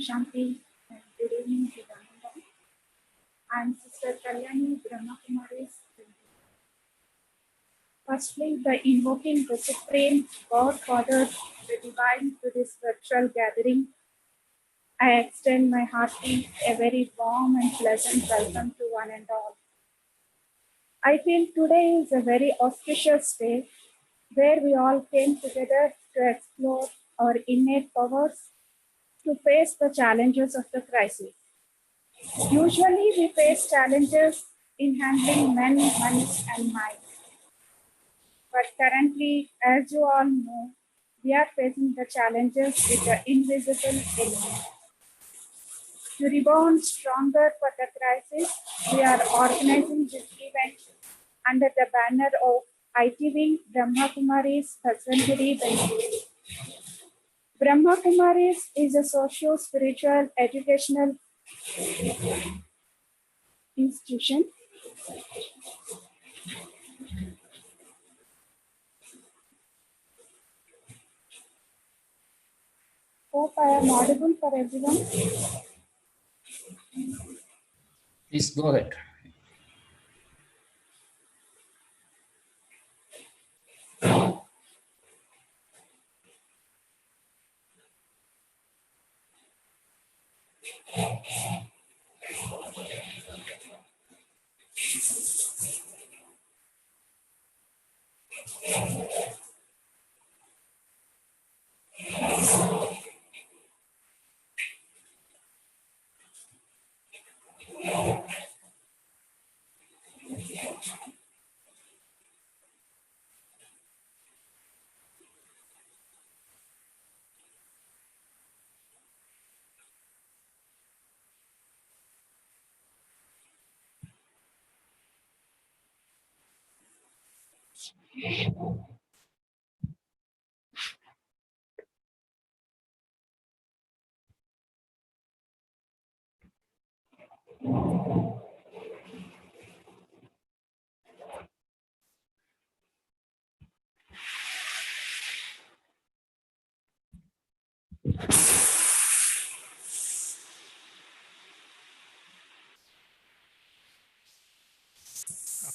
Shanti and good evening to everyone. I'm Sister Kalyani Brahma Kumaris. Firstly, by invoking the Supreme God Father, the Divine, to this virtual gathering, I extend my hearty, a very warm and pleasant welcome to one and all. I feel today is a very auspicious day where we all came together to explore our innate powers to face the challenges of the crisis. Usually, we face challenges in handling men, money, and mind. But currently, as you all know, we are facing the challenges with the invisible enemy. To rebound stronger for the crisis, we are organizing this event under the banner of IT Wing Brahma Kumaris Facilitator Bengaluru. Brahma Kumaris is a socio-spiritual educational institution. Hope I am audible for everyone. Please go ahead.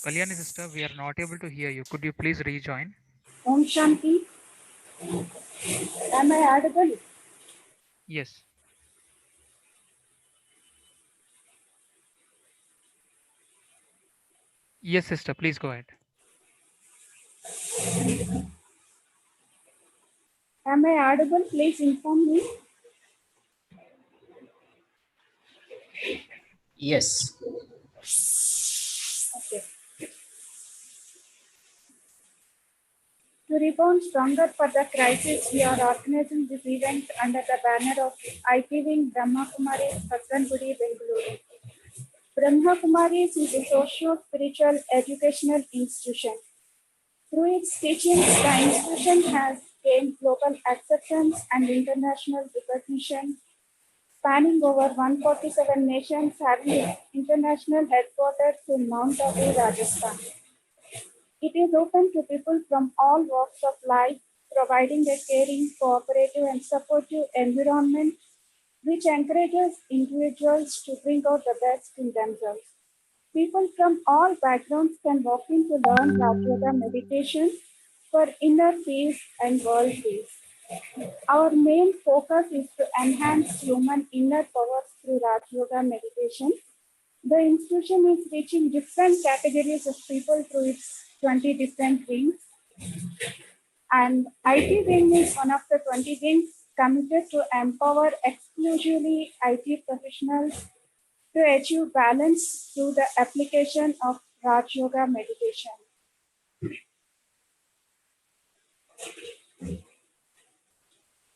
Kalyani sister, we are not able to hear you. Could you please rejoin? Om Shanti. Am I audible? Yes. Yes, sister, please go ahead. Am I audible? Please inform me. Yes. Okay. To rebound stronger for the crisis, we are organizing this event under the banner of IT Wing Brahma Kumaris Basavanagudi, Bengaluru. Brahma Kumaris is a socio-spiritual educational institution. Through its teachings, the institution has gained global acceptance and international recognition, spanning over 147 nations, having its international headquarters in Mount Abu, Rajasthan. It is open to people from all walks of life, providing a caring, cooperative, and supportive environment which encourages individuals to bring out the best in themselves. People from all backgrounds can walk in to learn Raj Yoga meditation for inner peace and world peace. Our main focus is to enhance human inner powers through Raj Yoga meditation. The institution is reaching different categories of people through its 20 different wings. And IT wing is one of the 20 wings committed to empower exclusively IT professionals to achieve balance through the application of Raj Yoga meditation.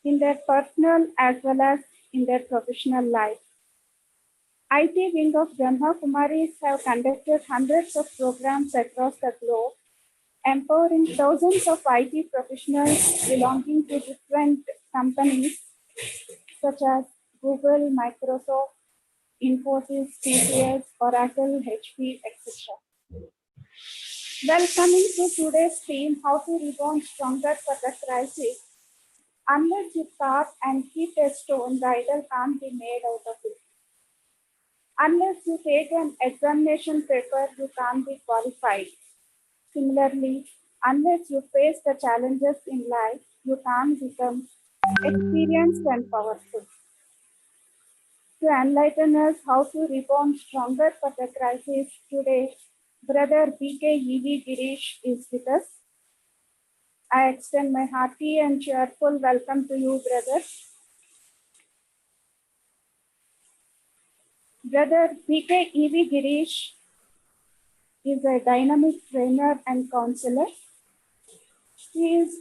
In their personal as well as in their professional life. IT wing of Brahma Kumaris have conducted hundreds of programs across the globe, empowering thousands of IT professionals belonging to different companies such as Google, Microsoft, Infosys, TCS, Oracle, HP, etc. Well, coming to today's theme, how to rebound stronger for the crisis, Unless you carve and keep a stone, the idol can't be made out of it. Unless you take an examination paper, you can't be qualified. Similarly, unless you face the challenges in life, you can't become experienced and powerful. To enlighten us how to rebound stronger for the crisis today, Brother BKEV Gireesh is with us. I extend my hearty and cheerful welcome to you, brother. Brother BKEV Gireesh is a dynamic trainer and counselor. He, is,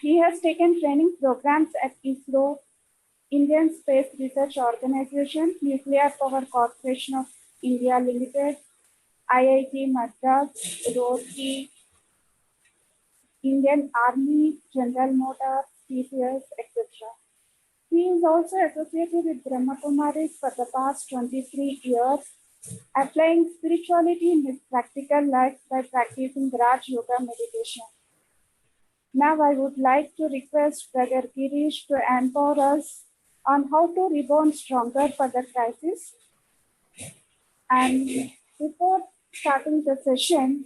he has taken training programs at ISRO, Indian Space Research Organization, Nuclear Power Corporation of India Limited, IIT Madras, Roorkee, Indian Army, General Motors, TCS, etc. He is also associated with Brahma Kumaris for the past 23 years, applying spirituality in his practical life by practicing Raj Yoga meditation. Now I would like to request Brother Gireesh to empower us on how to rebound stronger for the crisis. And before starting the session,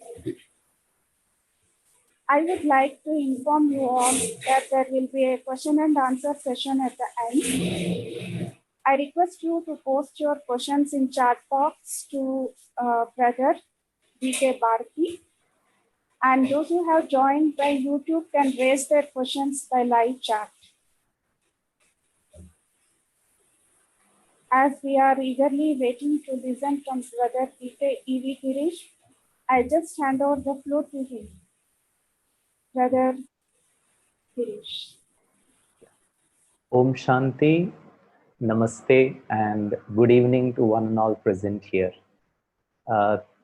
I would like to inform you all that there will be a question and answer session at the end. I request you to post your questions in chat box to Brother DK Bharti. And those who have joined by YouTube can raise their questions by live chat. As we are eagerly waiting to listen from Brother DK EV Gireesh, I just hand over the floor to him. Brother Gireesh. Om Shanti, Namaste, and good evening to one and all present here.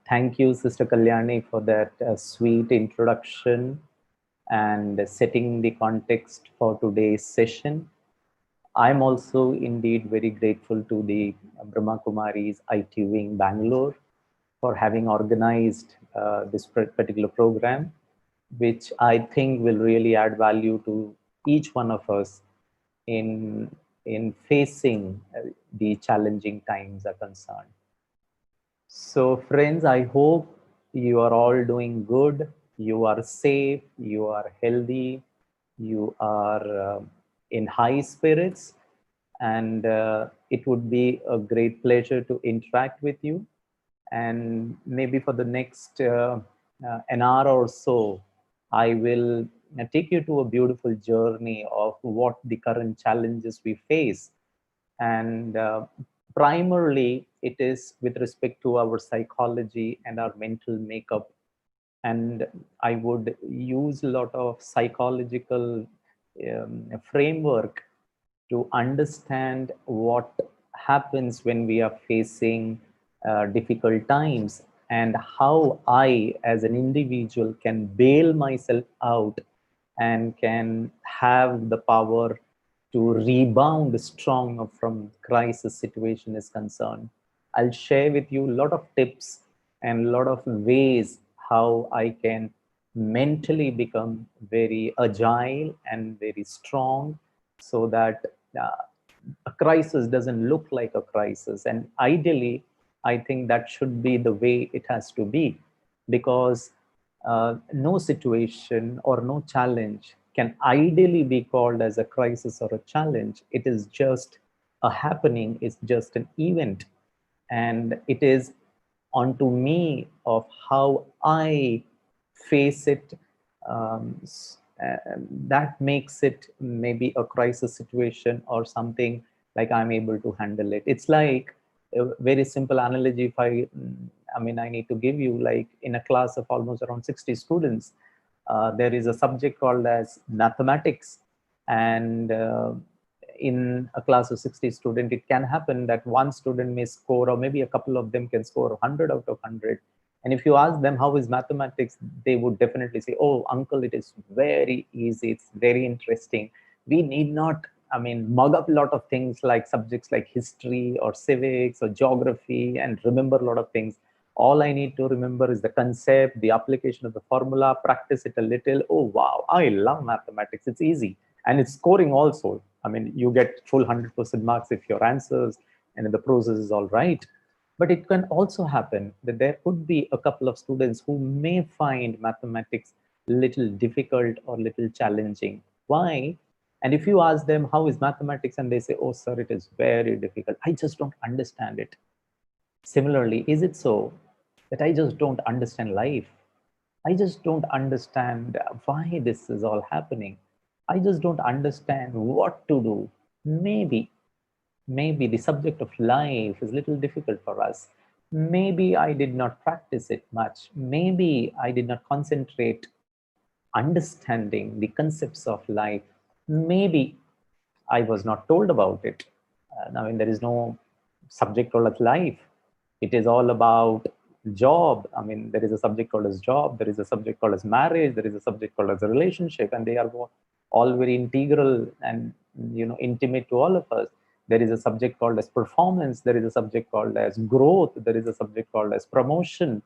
Thank you, Sister Kalyani, for that sweet introduction and setting the context for today's session. I'm also indeed very grateful to the Brahma Kumaris IT Wing Bangalore for having organized this particular program, which I think will really add value to each one of us in facing the challenging times are concerned. So friends, I hope you are all doing good, you are safe, you are healthy, you are in high spirits, and it would be a great pleasure to interact with you. And maybe for the next an hour or so, I will take you to a beautiful journey of what the current challenges we face. And primarily, it is with respect to our psychology and our mental makeup. And I would use a lot of psychological framework to understand what happens when we are facing difficult times, and how I, as an individual, can bail myself out and can have the power to rebound strong from crisis situation is concerned. I'll share with you a lot of tips and a lot of ways how I can mentally become very agile and very strong, so that a crisis doesn't look like a crisis. And ideally, I think that should be the way it has to be, because no situation or no challenge can ideally be called as a crisis or a challenge. It is just a happening, it's just an event. And it is onto me of how I face it. That makes it maybe a crisis situation or something, like I'm able to handle it. It's like a very simple analogy. If I need to give you, like in a class of almost around 60 students, there is a subject called as mathematics. And in a class of 60 students, it can happen that one student may score, or maybe a couple of them can score 100 out of 100. And if you ask them how is mathematics, they would definitely say, oh, uncle, it is very easy. It's very interesting. We need not, mug up a lot of things like subjects like history or civics or geography and remember a lot of things. All I need to remember is the concept, the application of the formula, practice it a little. Oh, wow, I love mathematics. It's easy. And it's scoring also. I mean, you get full 100% marks if your answers and the process is all right. But it can also happen that there could be a couple of students who may find mathematics little difficult or little challenging. Why? And if you ask them, how is mathematics? And they say, oh, sir, it is very difficult. I just don't understand it. Similarly, is it so that I just don't understand life? I just don't understand why this is all happening. I just don't understand what to do. Maybe the subject of life is a little difficult for us. Maybe I did not practice it much. Maybe I did not concentrate understanding the concepts of life. Maybe I was not told about it. I mean, there is no subject called as life. It is all about job. I mean, there is a subject called as job. There is a subject called as marriage. There is a subject called as a relationship, and they are all very integral and intimate to all of us. There is a subject called as performance. There is a subject called as growth. There is a subject called as promotion.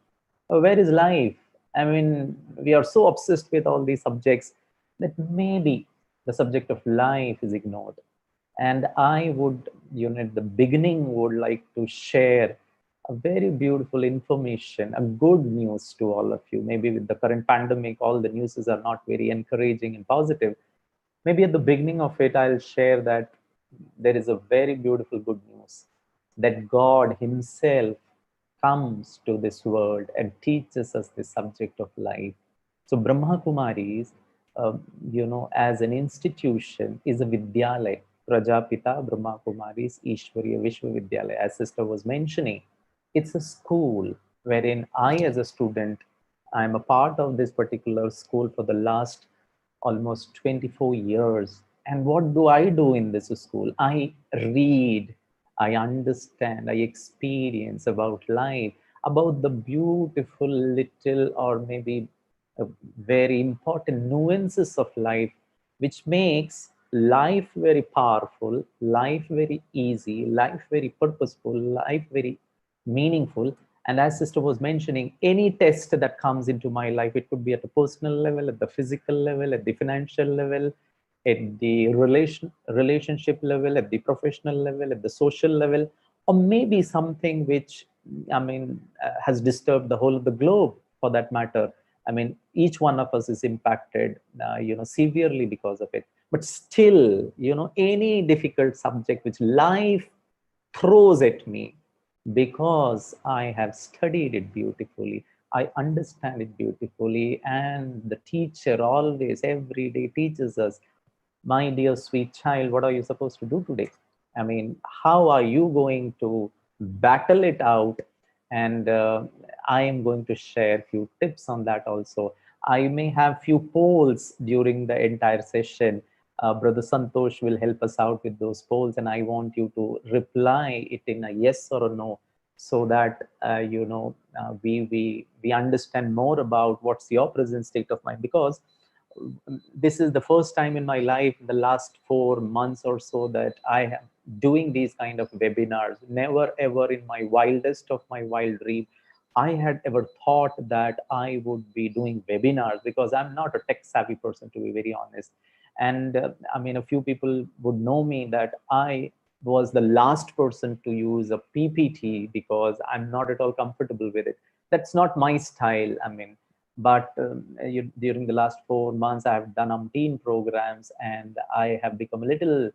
Where is life? I mean, we are so obsessed with all these subjects that maybe the subject of life is ignored. And I would, at the beginning, would like to share a very beautiful information, a good news to all of you. Maybe with the current pandemic, all the news are not very encouraging and positive. Maybe at the beginning of it, I'll share that there is a very beautiful good news that God Himself comes to this world and teaches us the subject of life. So Brahma Kumaris, as an institution, is a Vidyalaya. Prajapita Brahma Kumaris Ishwariya Vishwavidyalaya, as sister was mentioning. It's a school wherein I, as a student, I'm a part of this particular school for the last almost 24 years. And what do I do in this school? I read, I understand, I experience about life, about the beautiful little or maybe very important nuances of life, which makes life very powerful, life very easy, life very purposeful, life very meaningful. And as sister was mentioning, any test that comes into my life, it could be at a personal level, at the physical level, at the financial level, at the relationship level, at the professional level, at the social level, or maybe something which, has disturbed the whole of the globe for that matter. I mean, each one of us is impacted, severely because of it. But still, any difficult subject which life throws at me, because I have studied it beautifully, I understand it beautifully, and the teacher always, every day teaches us, my dear sweet child, what are you supposed to do today? I mean, how are you going to battle it out? And I am going to share few tips on that also. I may have few polls during the entire session. Brother Santosh will help us out with those polls, and I want you to reply it in a yes or a no, so that we understand more about what's your present state of mind. Because this is the first time in my life, in the last 4 months or so, that I am doing these kind of webinars. Never ever in my wildest of my wild dream I had ever thought that I would be doing webinars, because I'm not a tech savvy person, to be very honest. And a few people would know me that I was the last person to use a PPT, because I'm not at all comfortable with it. That's not my style. But during the last 4 months, I have done umpteen programs, and I have become a little,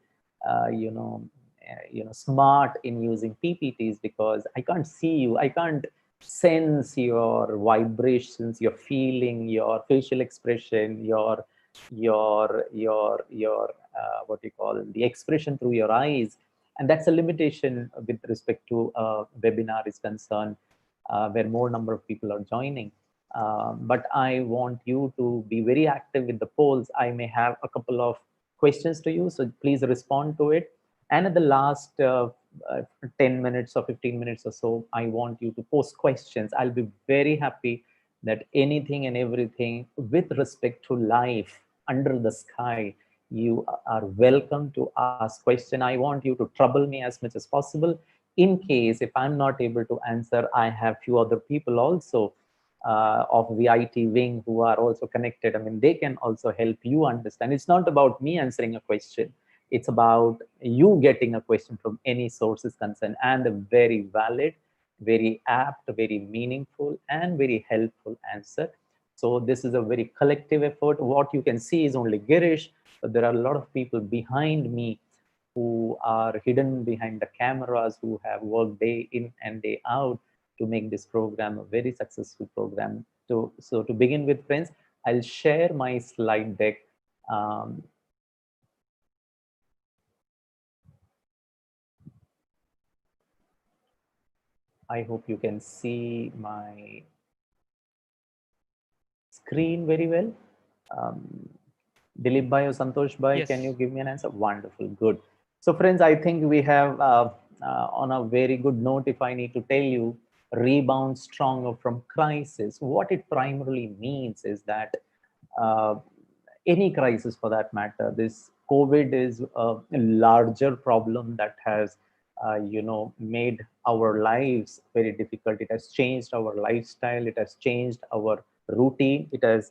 smart in using PPTs, because I can't see you, I can't sense your vibrations, your feeling, your facial expression, your what you call the expression through your eyes. And that's a limitation with respect to webinar is concerned, where more number of people are joining. But I want you to be very active with the polls. I may have a couple of questions to you, so please respond to it. And at the last 10 minutes or 15 minutes or so, I want you to post questions. I'll be very happy that anything and everything with respect to life under the sky, you are welcome to ask question. I want you to trouble me as much as possible. In case if I'm not able to answer, I have few other people also of the IT wing who are also connected. I mean, they can also help you understand. It's not about me answering a question. It's about you getting a question from any sources concerned, and a very valid, very apt, very meaningful, and very helpful answer. So this is a very collective effort. What you can see is only Gireesh, but there are a lot of people behind me who are hidden behind the cameras, who have worked day in and day out to make this program a very successful program. So to begin with, friends, I'll share my slide deck. Um, I hope you can see my screen very well. Um, Dilip Bhai or Santosh Bhai, can you Yes. give me an answer? Wonderful, good. So friends, I think we have on a very good note, if I need to tell you, rebound stronger from crisis. What it primarily means is that uh, any crisis for that matter, this COVID is a larger problem that has, made our lives very difficult. It has changed our lifestyle. It has changed our routine. It has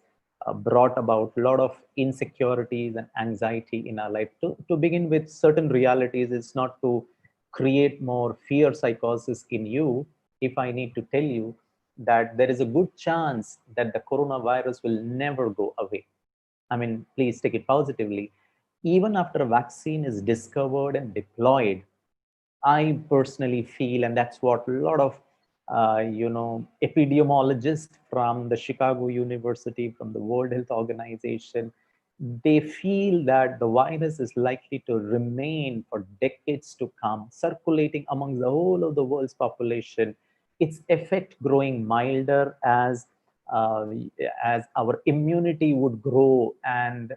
brought about a lot of insecurities and anxiety in our life. To begin with, certain realities is not to create more fear psychosis in you. If I need to tell you that there is a good chance that the coronavirus will never go away. I mean, please take it positively. Even after a vaccine is discovered and deployed, I personally feel, and that's what a lot of epidemiologists from the Chicago University, from the World Health Organization, they feel that the virus is likely to remain for decades to come, circulating among the whole of the world's population. Its effect growing milder uh, as our immunity would grow, and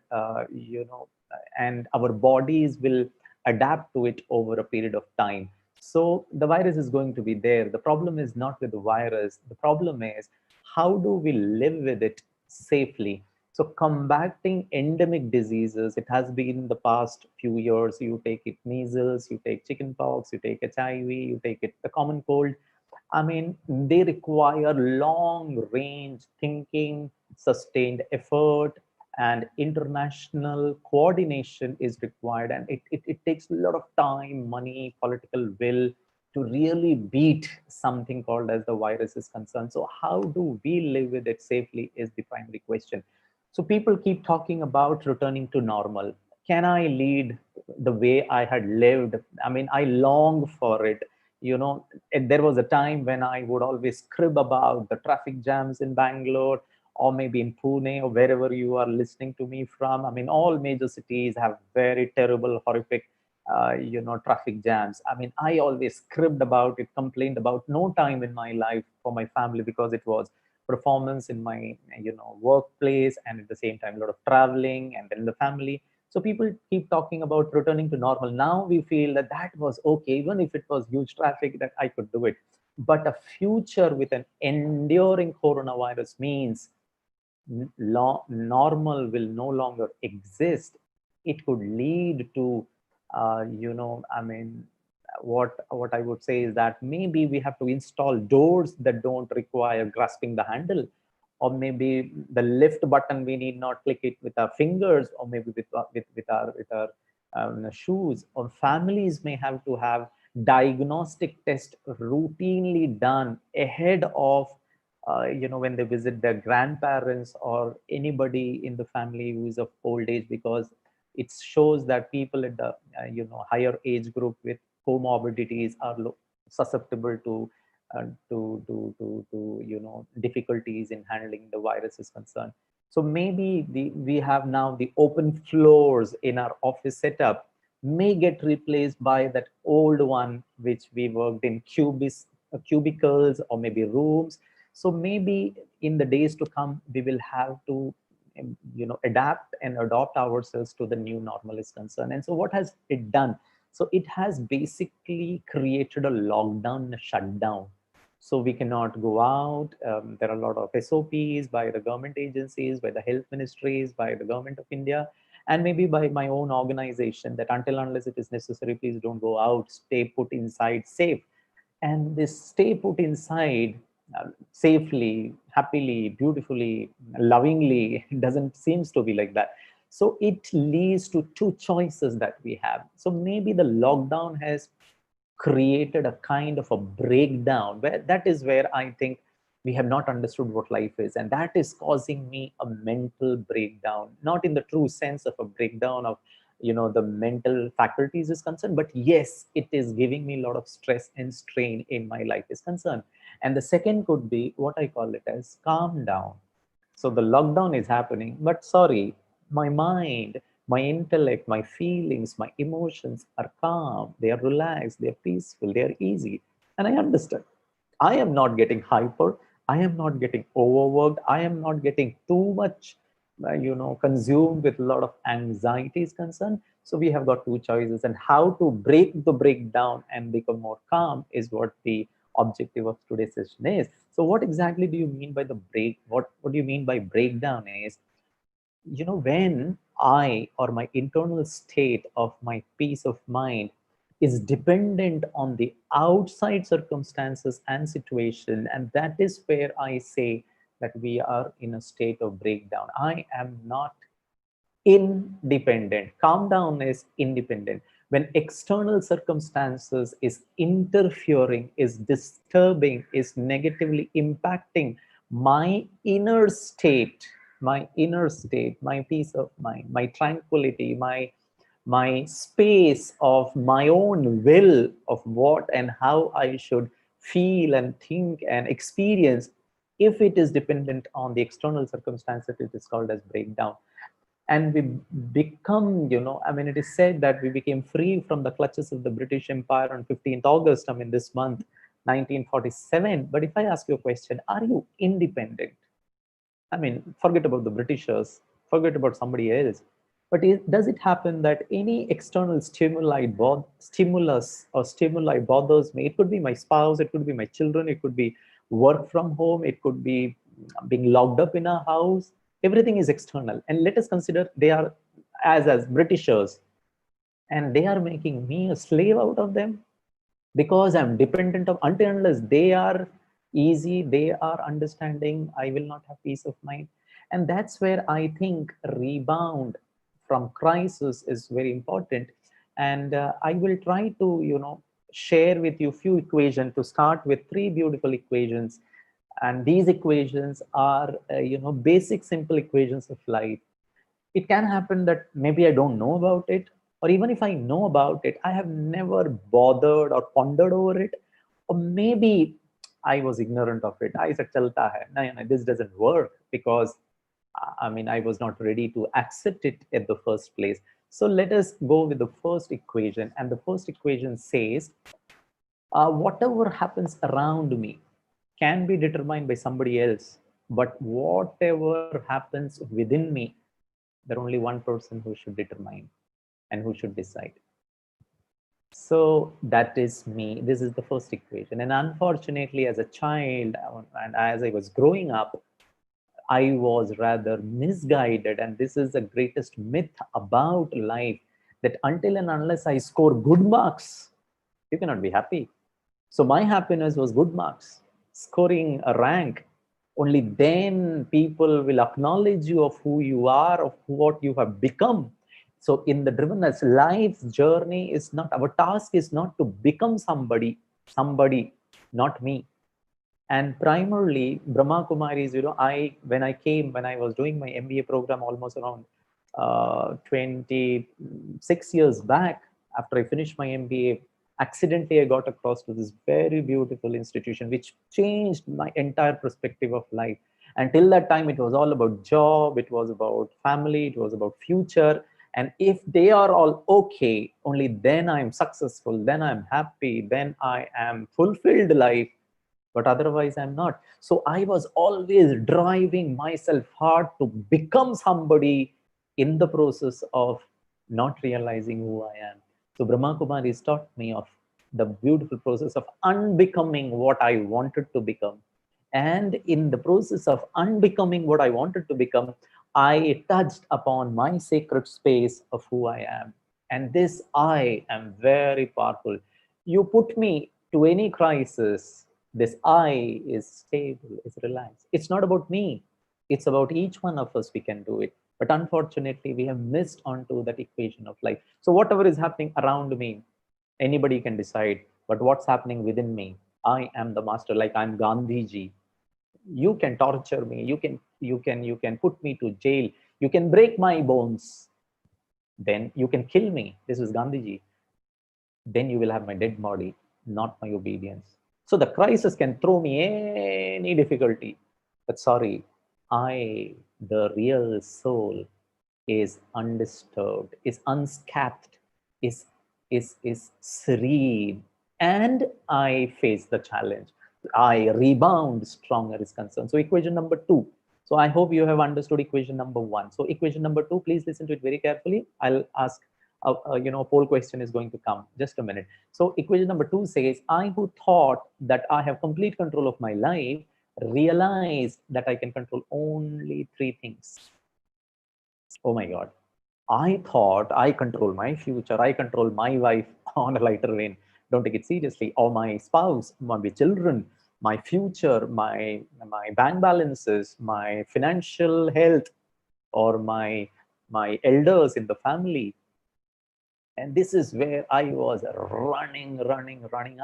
our bodies will adapt to it over a period of time. So the virus is going to be there. The problem is not with the virus. The problem is how do we live with it safely? So combating endemic diseases, it has been in the past few years. You take it measles, you take chickenpox, you take HIV, you take it the common cold. I mean, they require long range thinking, sustained effort, and international coordination is required. And it takes a lot of time, money, political will to really beat something called as the virus is concerned. So, how do we live with it safely is the primary question. So, people keep talking about returning to normal. Can I lead the way I had lived? I mean, I long for it. You know, there was a time when I would always crib about the traffic jams in Bangalore, or maybe in Pune, or wherever you are listening to me from. I mean, all major cities have very terrible, horrific, traffic jams. I mean, I always cribbed about it, complained about. No time in my life for my family because it was performance in my, workplace, and at the same time, a lot of traveling, and then the family. So people keep talking about returning to normal. Now we feel that that was okay, even if it was huge traffic, that I could do it. But a future with an enduring coronavirus means normal will no longer exist. It could lead to, I mean, what I would say is that maybe we have to install doors that don't require grasping the handle, or maybe the lift button we need not click it with our fingers, or maybe with our shoes. Or families may have to have diagnostic test routinely done ahead of when they visit their grandparents or anybody in the family who is of old age, because it shows that people at the higher age group with comorbidities are susceptible to difficulties in handling the virus is concerned. So maybe we have now the open floors in our office setup may get replaced by that old one which we worked in cubicles or maybe rooms. So maybe in the days to come we will have to adapt and adopt ourselves to the new normal is concerned. And so what has it done? So it has basically created a lockdown, a shutdown. So we cannot go out. There are a lot of SOPs by the government agencies, by the health ministries, by the government of India, and maybe by my own organization, that until unless it is necessary, please don't go out, stay put inside safe. and this stay put inside safely, happily, beautifully, lovingly, it doesn't seems to be like that. So it leads to two choices that we have. So maybe the lockdown has created a kind of a breakdown, where that is where I think we have not understood what life is, and that is causing me a mental breakdown, not in the true sense of a breakdown of the mental faculties is concerned, but yes, it is giving me a lot of stress and strain in my life is concerned. And the second could be what I call it as calm down. So the lockdown is happening, but sorry, my mind, my intellect, my feelings, my emotions are calm, they are relaxed, they are peaceful, they are easy. And I understand. I am not getting hyper, I am not getting overworked, I am not getting too much, consumed with a lot of anxiety is concerned. So we have got two choices, and how to break the breakdown and become more calm is what the objective of today's session is. So what exactly do you mean by the break? What do you mean by breakdown is, when I or my internal state of my peace of mind is dependent on the outside circumstances and situation, and that is where I say that we are in a state of breakdown. I am not independent. Calm down is independent. When external circumstances is interfering, is disturbing, is negatively impacting my inner state, my peace of mind, my tranquility, my space of my own will of what and how I should feel and think and experience, if it is dependent on the external circumstances, it is called as breakdown. And we become, it is said that we became free from the clutches of the British Empire on 15th August, this month, 1947. But if I ask you a question, are you independent? Forget about the Britishers, forget about somebody else. But does it happen that any external stimulus or stimuli bothers me? It could be my spouse, it could be my children, it could be work from home, it could be being locked up in a house. Everything is external. And let us consider they are as Britishers, and they are making me a slave out of them because I'm dependent of, until unless they are easy, they are understanding, I will not have peace of mind. And that's where I think rebound from crisis is very important. And I will try to, share with you few equations, to start with three beautiful equations. And these equations are, basic, simple equations of life. It can happen that maybe I don't know about it, or even if I know about it, I have never bothered or pondered over it, or maybe I was ignorant of it. I said, "Chalta hai. No, this doesn't work," because I was not ready to accept it at the first place. So let us go with the first equation, and the first equation says, whatever happens around me can be determined by somebody else, but whatever happens within me, there only one person who should determine and who should decide. So that is me. This is the first equation. And unfortunately, as a child and as I was growing up, I was rather misguided. And this is the greatest myth about life, that until and unless I score good marks, you cannot be happy. So my happiness was good marks, scoring a rank. Only then people will acknowledge you of who you are, of what you have become. So in the drivenness, life's journey is not, our task is not to become somebody, not me. And primarily, Brahma Kumaris, when I was doing my MBA program almost around 26 years back, after I finished my MBA, accidentally I got across to this very beautiful institution, which changed my entire perspective of life. Until that time, it was all about job, it was about family, it was about future. And if they are all okay, only then I'm successful, then I'm happy, then I am fulfilled life, but otherwise I'm not. So I was always driving myself hard to become somebody, in the process of not realizing who I am. So Brahma Kumaris taught me of the beautiful process of unbecoming what I wanted to become. And in the process of unbecoming what I wanted to become, I touched upon my sacred space of who I am. And this I am very powerful. You put me to any crisis, this I is stable, is relaxed. It's not about me. It's about each one of us. We can do it. But unfortunately, we have missed onto that equation of life. So whatever is happening around me, anybody can decide. But what's happening within me? I am the master. Like I'm Gandhiji. You can torture me. You can put me to jail. You can break my bones. Then you can kill me. This is Gandhiji. Then you will have my dead body, not my obedience. So the crisis can throw me any difficulty. But sorry, I, the real soul, is undisturbed, is unscathed, is serene, and I face the challenge. I rebound stronger is concerned. So equation number 2. So I hope you have understood equation number 1. So equation number 2, please listen to it very carefully. I'll ask, a poll question is going to come. Just a minute. So equation number 2 says, I who thought that I have complete control of my life, realized that I can control only 3 things. Oh my God. I thought I control my future. I control my wife. On a lighter vein, don't take it seriously. Or my spouse, my children, my future, my bank balances, my financial health, or my elders in the family. And this is where I was running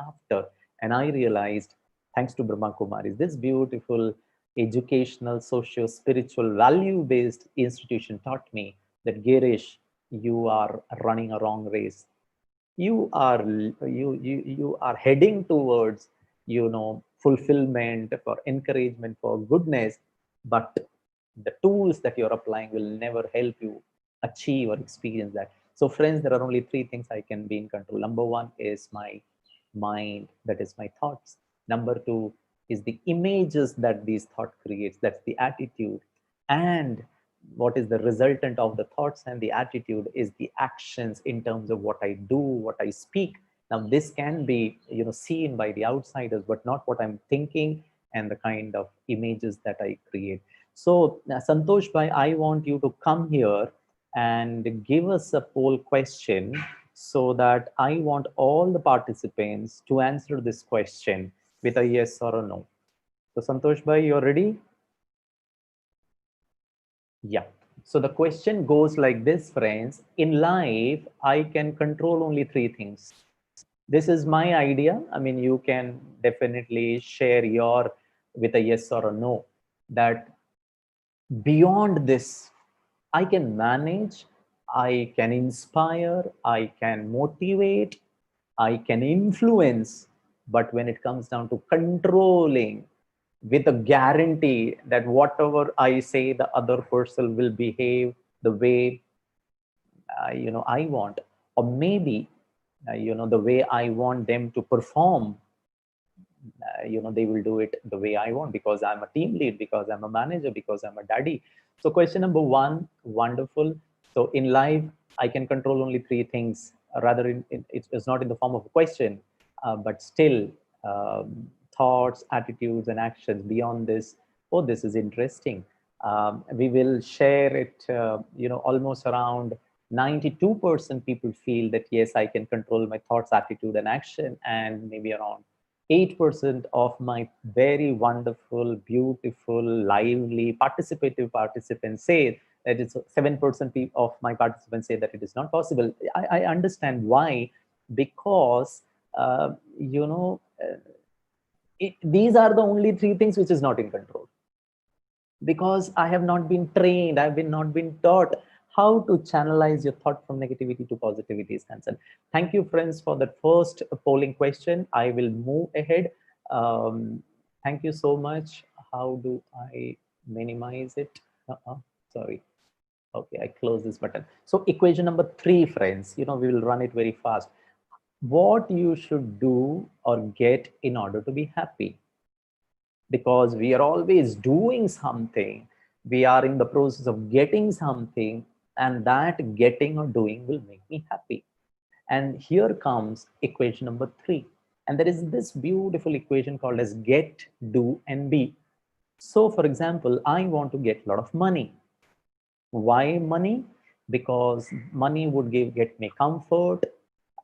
after. And I realized, thanks to Brahma Kumaris, this beautiful educational, socio-spiritual, value-based institution taught me that, Gireesh, you are running a wrong race. You are heading towards, fulfillment, for encouragement, for goodness, but the tools that you're applying will never help you achieve or experience that. So friends, there are only 3 things I can be in control. Number 1 is my mind, that is my thoughts. Number 2 is the images that these thought creates, that's the attitude. And what is the resultant of the thoughts and the attitude is the actions in terms of what I do, what I speak. Now this can be, seen by the outsiders, but not what I'm thinking and the kind of images that I create. So Santosh bhai, I want you to come here and give us a poll question, so that I want all the participants to answer this question with a yes or a no. So Santosh bhai, you're ready? Yeah. So the question goes like this, friends. In life, I can control only 3 things. This is my idea. I mean, you can definitely share your with a yes or a no. That beyond this, I can manage, I can inspire, I can motivate, I can influence. But when it comes down to controlling, with a guarantee that whatever I say, the other person will behave the way I want, or maybe the way I want them to perform. They will do it the way I want, because I'm a team lead, because I'm a manager, because I'm a daddy. So question number 1, wonderful. So in life, I can control only 3 things. Rather, it's not in the form of a question, but still, thoughts, attitudes, and actions. Beyond this, oh, this is interesting. We will share it. Almost around 92% people feel that yes, I can control my thoughts, attitude, and action, and maybe around 8% of my very wonderful, beautiful, lively, participative participants say that it's 7% of my participants say that it is not possible. I understand why, because these are the only 3 things which is not in control. Because I have not been trained, not been taught how to channelize your thought from negativity to positivity is concerned. Thank you, friends, for that first polling question. I will move ahead. Thank you so much. How do I minimize it? Sorry. Okay, I close this button. So equation number 3, friends, we will run it very fast. What you should do or get in order to be happy. Because we are always doing something, we are in the process of getting something, and that getting or doing will make me happy. And here comes equation number 3, and there is this beautiful equation called as get, do, and be. So for example, I want to get a lot of money. Why money? Because money would get me comfort,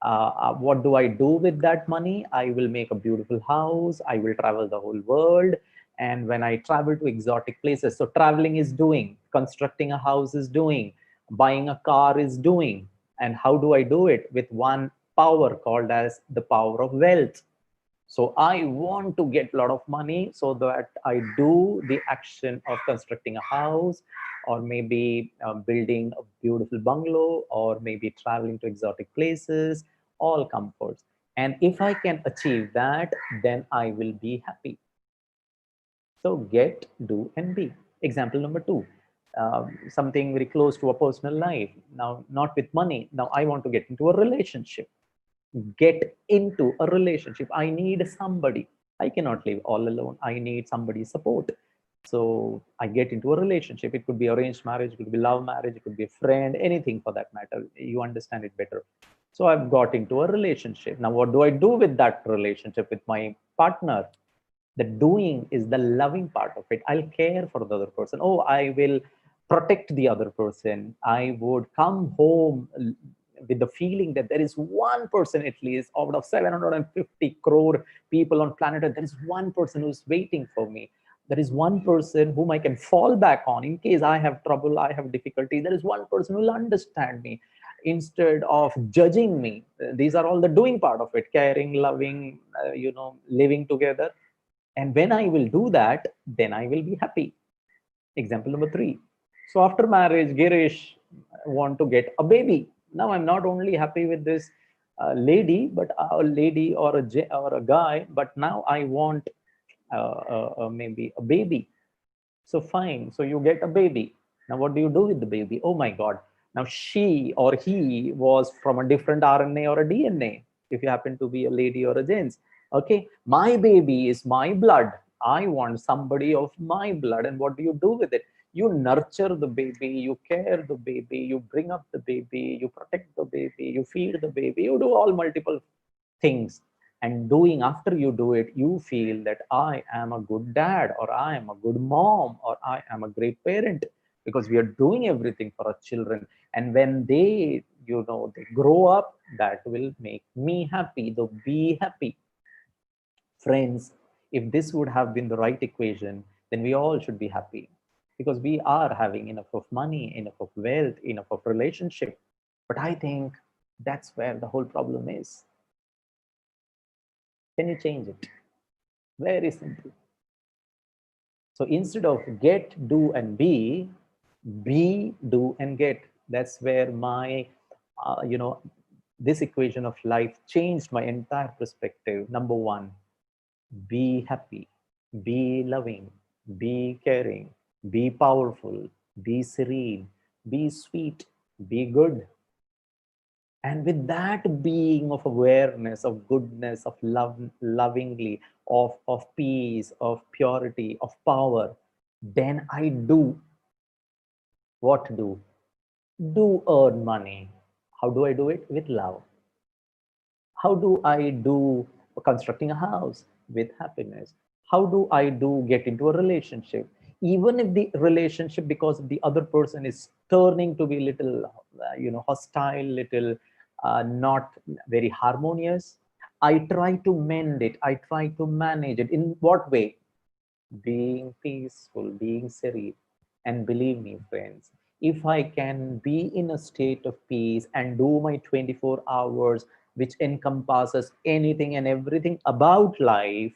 What do I do with that money? I will make a beautiful house. I will travel the whole world. And when I travel to exotic places, so traveling is doing, constructing a house is doing, buying a car is doing. And how do I do it? With one power called as the power of wealth. So I want to get a lot of money so that I do the action of constructing a house, or maybe building a beautiful bungalow, or maybe traveling to exotic places, all comforts. And if I can achieve that, then I will be happy. So get, do, and be. Example number two, something very close to a personal life. Now, not with money. Now I want to get into a relationship. Get into a relationship. I need somebody. I cannot live all alone. I need somebody's support. So I get into a relationship. It could be arranged marriage, it could be love marriage, it could be a friend, anything for that matter. You understand it better. So I've got into a relationship. Now, what do I do with that relationship with my partner? The doing is the loving part of it. I'll care for the other person. Oh, I will protect the other person. I would come home with the feeling that there is one person, at least out of 750 crore people on planet Earth, there is one person who's waiting for me. There is one person whom I can fall back on in case I have trouble, I have difficulty. There is one person who will understand me instead of judging me. These are all the doing part of it: caring, loving, living together. And when I will do that, then I will be happy. Example number three. So after marriage, Gireesh want to get a baby. Now I'm not only happy with this lady, but a lady or a guy, but now I want maybe a baby. So fine. So you get a baby. Now what do you do with the baby? Oh my God. Now she or he was from a different RNA or a DNA. If you happen to be a lady or a gents. Okay. My baby is my blood. I want somebody of my blood. And what do you do with it? You nurture the baby, you care the baby, you bring up the baby, you protect the baby, you feed the baby, you do all multiple things. And doing, after you do it, you feel that I am a good dad, or I am a good mom, or I am a great parent, because we are doing everything for our children. And when they they grow up, that will make me happy. So be happy. Friends, if this would have been the right equation, then we all should be happy, because we are having enough of money, enough of wealth, enough of relationship. But I think that's where the whole problem is. Can you change it? Very simple. So instead of get, do, and be, do, and get. That's where my, this equation of life changed my entire perspective. Number one, be happy, be loving, be caring, be powerful, be serene, be sweet, be good. And with that being of awareness, of goodness, of love, lovingly, of peace, of purity, of power, then I do what do? Do earn money. How do I do it? With love. How do I do constructing a house? With happiness. How do I do get into a relationship? Even if the relationship, because the other person is turning to be little, hostile, little not very harmonious, I try to mend it. I try to manage it. In what way? Being peaceful, being serene. And believe me, friends, if I can be in a state of peace and do my 24 hours, which encompasses anything and everything about life,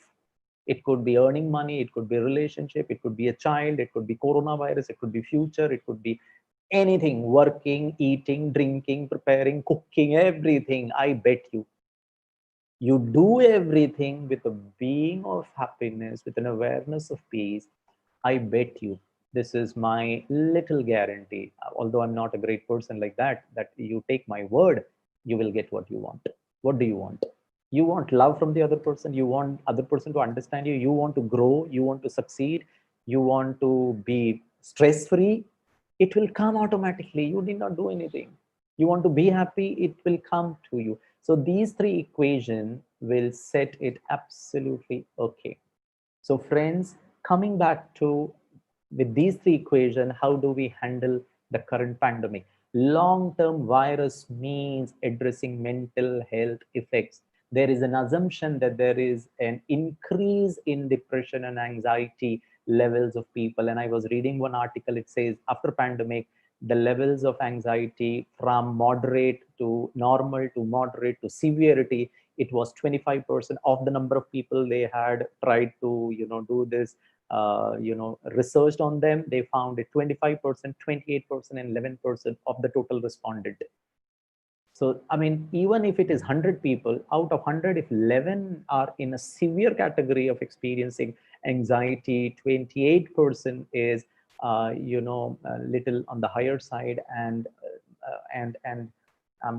it could be earning money, it could be a relationship, it could be a child, it could be coronavirus, it could be future, it could be anything, working, eating, drinking, preparing, cooking, everything. I bet you do everything with a being of happiness, with an awareness of peace. I bet you, this is my little guarantee, although I'm not a great person like that, that you take my word, you will get what you want. What do you want? You want love from the other person. You want other person to understand you. You want to grow. You want to succeed. You want to be stress free. It will come automatically. You did not do anything. You want to be happy. It will come to you. So these three equations will set it absolutely okay. So friends, coming back to, with these three equations, how do we handle the current pandemic? Long-term virus means addressing mental health effects. There is an assumption that there is an increase in depression and anxiety levels of people. And I was reading one article, it says after pandemic, the levels of anxiety from moderate to normal to moderate to severity, it was 25% of the number of people they had tried to, do this, researched on them. They found it 25%, 28%, and 11% of the total responded. So, I mean, even if it is 100 people, out of 100, if 11 are in a severe category of experiencing anxiety, 28% is, a little on the higher side, and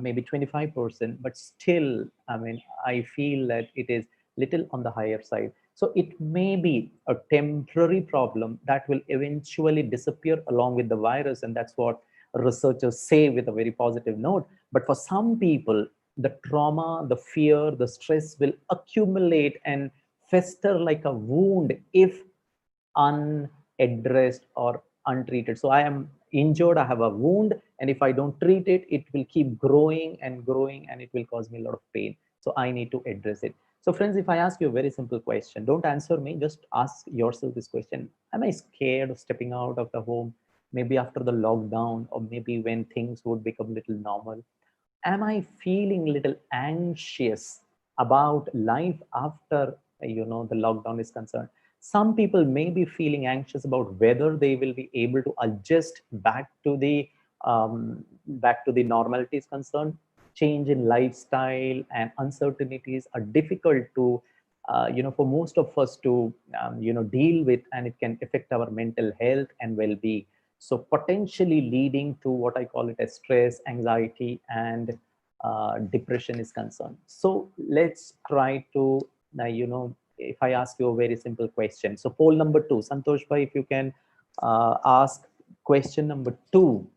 maybe 25%, but still, I mean, I feel that it is little on the higher side. So it may be a temporary problem that will eventually disappear along with the virus, and that's what researchers say with a very positive note. But for some people, the trauma, the fear, the stress will accumulate and fester like a wound if unaddressed or untreated. So I am injured, I have a wound, and if I don't treat it, it will keep growing and growing, and it will cause me a lot of pain. So I need to address it. So friends, if I ask you a very simple question, don't answer me, just ask yourself this question. Am I scared of stepping out of the home, maybe after the lockdown, or maybe when things would become a little normal? Am I feeling a little anxious about life after, the lockdown is concerned? Some people may be feeling anxious about whether they will be able to adjust back to the normality is concerned. Change in lifestyle and uncertainties are difficult to, for most of us to, deal with, and it can affect our mental health and well-being. So potentially leading to what I call it as stress, anxiety, and depression is concerned. So let's try to, if I ask you a very simple question. So poll number 2, Santosh bhai, if you can ask question number 2.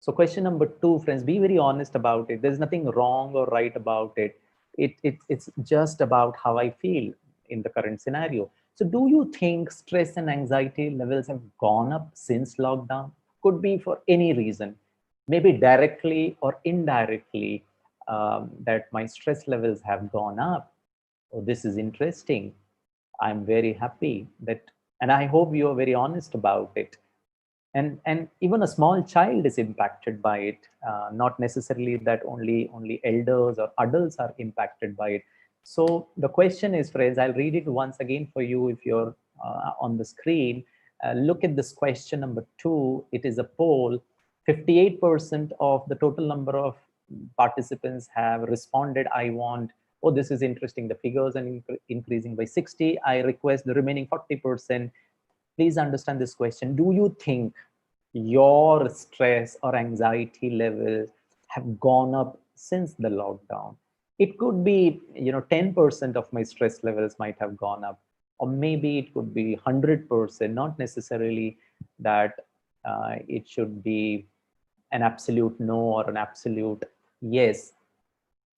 So question number 2, friends, be very honest about it. There's nothing wrong or right about it. It's just about how I feel in the current scenario. So do you think stress and anxiety levels have gone up since lockdown? Could be for any reason, maybe directly or indirectly, that my stress levels have gone up. Oh, this is interesting. I'm very happy that, and I hope you are very honest about it. And even a small child is impacted by it, not necessarily that only elders or adults are impacted by it. So the question is, friends, I'll read it once again for you if you're on the screen. Look at this question number 2. It is a poll. 58% of the total number of participants have responded, I want. Oh, this is interesting, the figures are increasing by 60. I request the remaining 40%. Please understand this question. Do you think your stress or anxiety levels have gone up since the lockdown? It could be, 10% of my stress levels might have gone up, or maybe it could be 100%, not necessarily that it should be an absolute no or an absolute yes.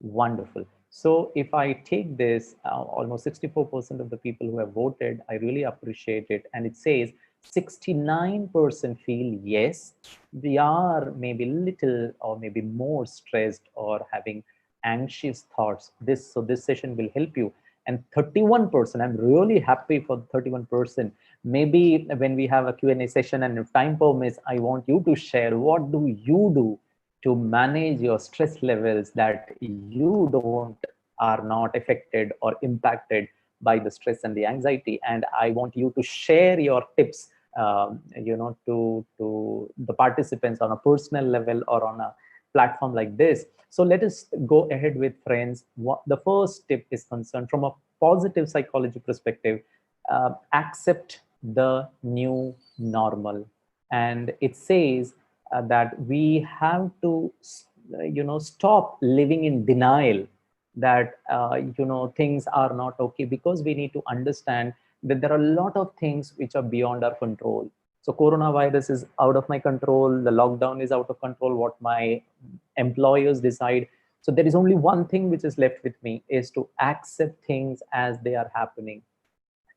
Wonderful. So if I take this, almost 64% of the people who have voted, I really appreciate it. And it says 69% feel yes, we are maybe little or maybe more stressed or having anxious thoughts. So this session will help you. And 31%, I'm really happy for 31%. Maybe when we have a Q&A session and if time permits, I want you to share what do you do to manage your stress levels that you are not affected or impacted by the stress and the anxiety. And I want you to share your tips, to the participants on a personal level or on a platform like this. So let us go ahead with, friends. What the first tip is concerned from a positive psychology perspective, accept the new normal. And it says that we have to, stop living in denial that, things are not okay, because we need to understand that there are a lot of things which are beyond our control. So coronavirus is out of my control. The lockdown is out of control, what my employers decide. So there is only one thing which is left with me, is to accept things as they are happening.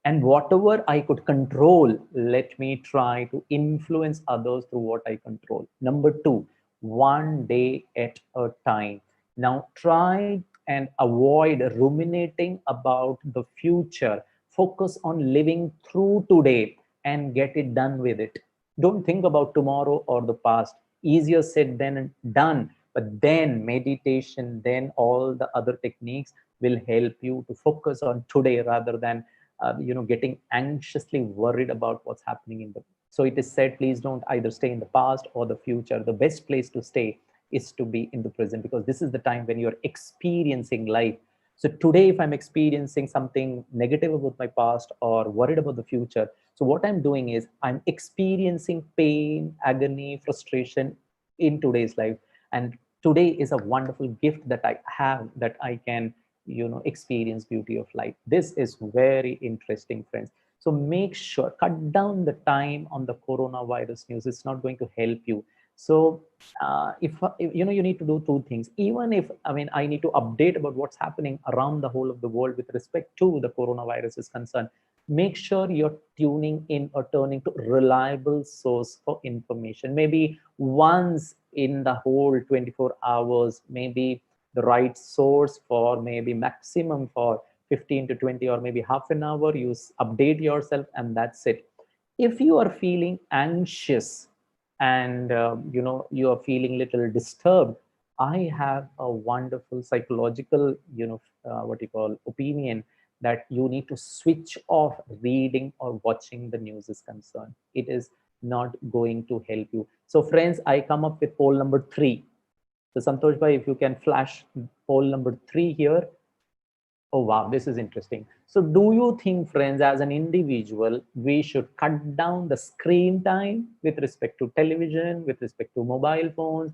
And whatever I could control, let me try to influence others through what I control. Number 2, one day at a time. Now try and avoid ruminating about the future. Focus on living through today and get it done with it. Don't think about tomorrow or the past. Easier said than done. But then meditation, then all the other techniques will help you to focus on today rather than getting anxiously worried about what's happening in the. So it is said, please don't either stay in the past or the future. The best place to stay is to be in the present, because this is the time when you're experiencing life. So today, if I'm experiencing something negative about my past or worried about the future, so what I'm doing is I'm experiencing pain, agony, frustration in today's life. And today is a wonderful gift that I have, that I can, experience beauty of life. This is very interesting, friends. So make sure, cut down the time on the coronavirus news. It's not going to help you. So if you need to do two things. Even if, I need to update about what's happening around the whole of the world with respect to the coronavirus is concerned, make sure you're tuning in or turning to reliable source for information. Maybe once in the whole 24 hours, maybe the right source for maybe maximum for 15 to 20 or maybe half an hour. You update yourself and that's it. If you are feeling anxious and you are feeling little disturbed, I have a wonderful psychological what you call opinion, that you need to switch off reading or watching the news is concerned. It is not going to help you. So friends, I come up with poll number 3. So Santosh bhai, if you can flash poll number 3 here. Oh, wow, this is interesting. So do you think, friends, as an individual, we should cut down the screen time with respect to television, with respect to mobile phones?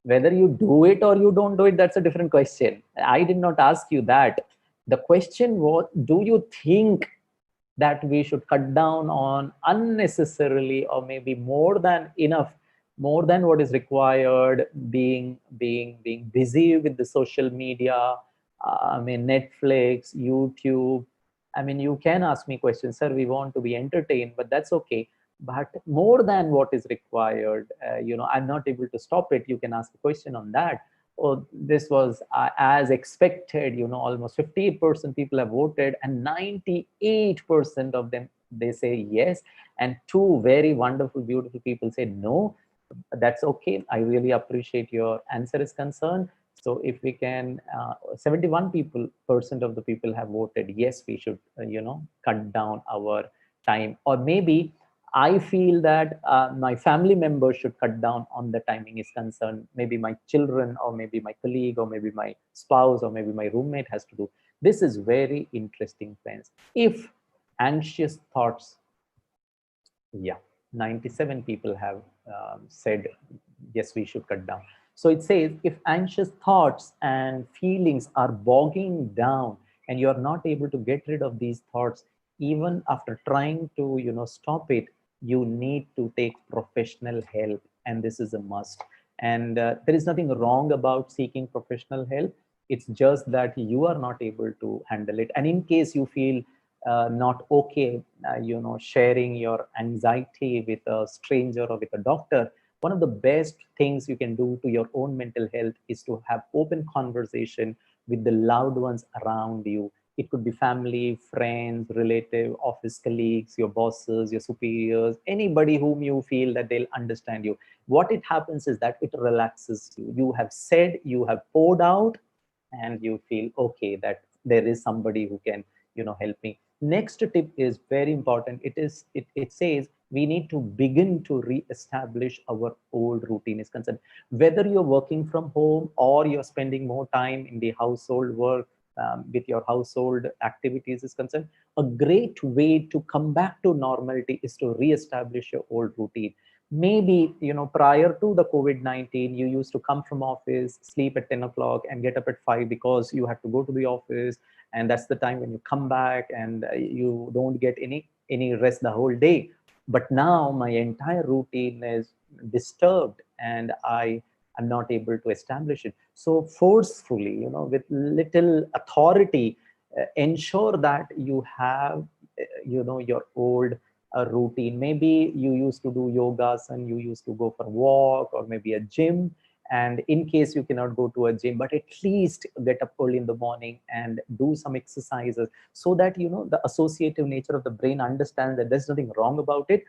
Whether you do it or you don't do it, that's a different question. I did not ask you that. The question was, do you think that we should cut down on unnecessarily or maybe more than enough, more than what is required, being busy with the social media, Netflix, YouTube. You can ask me questions, sir, we want to be entertained, but that's okay. But more than what is required, I'm not able to stop it. You can ask a question on that. Oh, this was as expected, almost 58% people have voted and 98% of them, they say yes, and two very wonderful, beautiful people say no. That's okay. I really appreciate your answer is concerned. So if we can, 71% of the people have voted yes, we should, cut down our time. Or maybe I feel that my family members should cut down on the timing is concerned. Maybe my children, or maybe my colleague, or maybe my spouse, or maybe my roommate has to do. This is very interesting, friends. If anxious thoughts, yeah, 97 people have said yes, we should cut down. So it says, if anxious thoughts and feelings are bogging down and you're not able to get rid of these thoughts, even after trying to stop it, you need to take professional help, and this is a must. And there is nothing wrong about seeking professional help. It's just that you are not able to handle it. And in case you feel not okay, sharing your anxiety with a stranger or with a doctor, one of the best things you can do to your own mental health is to have open conversation with the loved ones around you. It could be family, friends, relative, office colleagues, your bosses, your superiors, anybody whom you feel that they'll understand you. What it happens is that it relaxes you. You have said, you have poured out, and you feel okay, that there is somebody who can help me. Next tip is very important. It says we need to begin to re-establish our old routine is concerned. Whether you're working from home or you're spending more time in the household work, with your household activities is concerned, a great way to come back to normality is to re-establish your old routine. Maybe prior to the COVID-19, you used to come from office, sleep at 10 o'clock and get up at 5 because you had to go to the office, and that's the time when you come back, and you don't get any rest the whole day. But now my entire routine is disturbed and I am not able to establish it. So forcefully, with little authority, ensure that you have your old routine. Maybe you used to do yogas and you used to go for a walk, or maybe a gym. And in case you cannot go to a gym, but at least get up early in the morning and do some exercises, so that the associative nature of the brain understands that there's nothing wrong about it.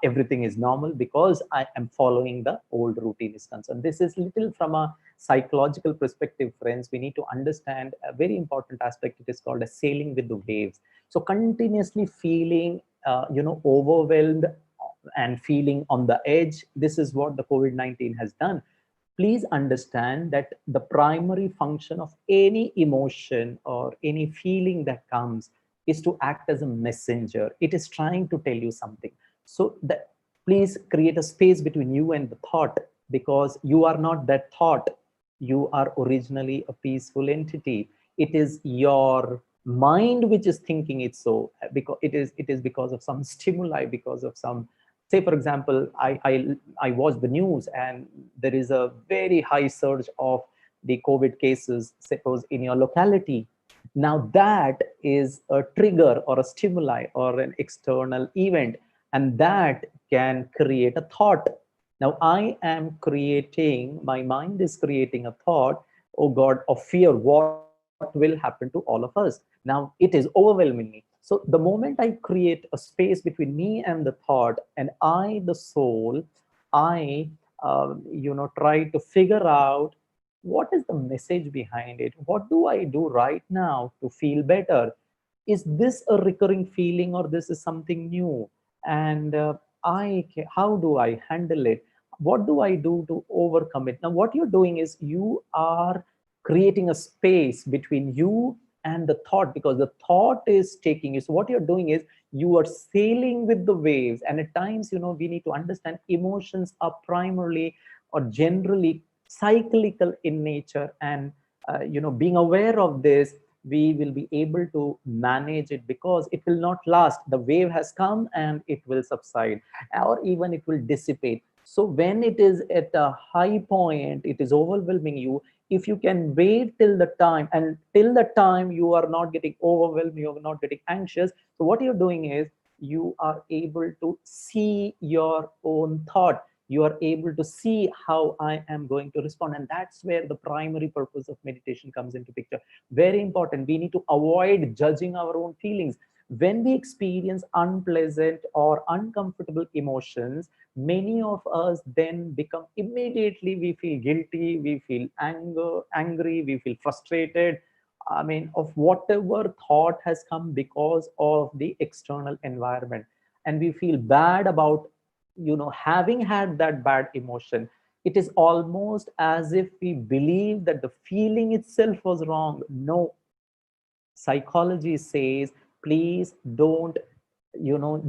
Everything is normal because I am following the old routine is concerned. This is little from a psychological perspective, friends. We need to understand a very important aspect. It is called a sailing with the waves. So continuously feeling overwhelmed and feeling on the edge, this is what the COVID-19 has done. Please understand that the primary function of any emotion or any feeling that comes is to act as a messenger. It is trying to tell you something. So that, please create a space between you and the thought, because you are not that thought. You are originally a peaceful entity. It is your mind which is thinking it, so because it is because of some stimuli, because of some, say for example, I watch the news and there is a very high surge of the COVID cases, suppose in your locality. Now that is a trigger or a stimuli or an external event, and that can create a thought. Now I am creating, my mind is creating a thought, oh God, of fear. What will happen to all of us? Now it is overwhelming me. So the moment I create a space between me and the thought, and I, the soul, I, try to figure out what is the message behind it. What do I do right now to feel better? Is this a recurring feeling or this is something new? And how do I handle it? What do I do to overcome it? Now what you're doing is you are creating a space between you and the thought, because the thought is taking you. So what you're doing is you are sailing with the waves. And at times, we need to understand emotions are primarily or generally cyclical in nature. And being aware of this, we will be able to manage it, because it will not last. The wave has come and it will subside, or even it will dissipate. So when it is at a high point, it is overwhelming you. If you can wait till the time, and till the time you are not getting overwhelmed, you are not getting anxious. So what you're doing is you are able to see your own thought. You are able to see how I am going to respond. And that's where the primary purpose of meditation comes into picture. Very important. We need to avoid judging our own feelings. When we experience unpleasant or uncomfortable emotions, many of us then become immediately, we feel guilty, we feel angry, we feel frustrated. I mean, of whatever thought has come because of the external environment. And we feel bad about, having had that bad emotion. It is almost as if we believe that the feeling itself was wrong. No, psychology says, please don't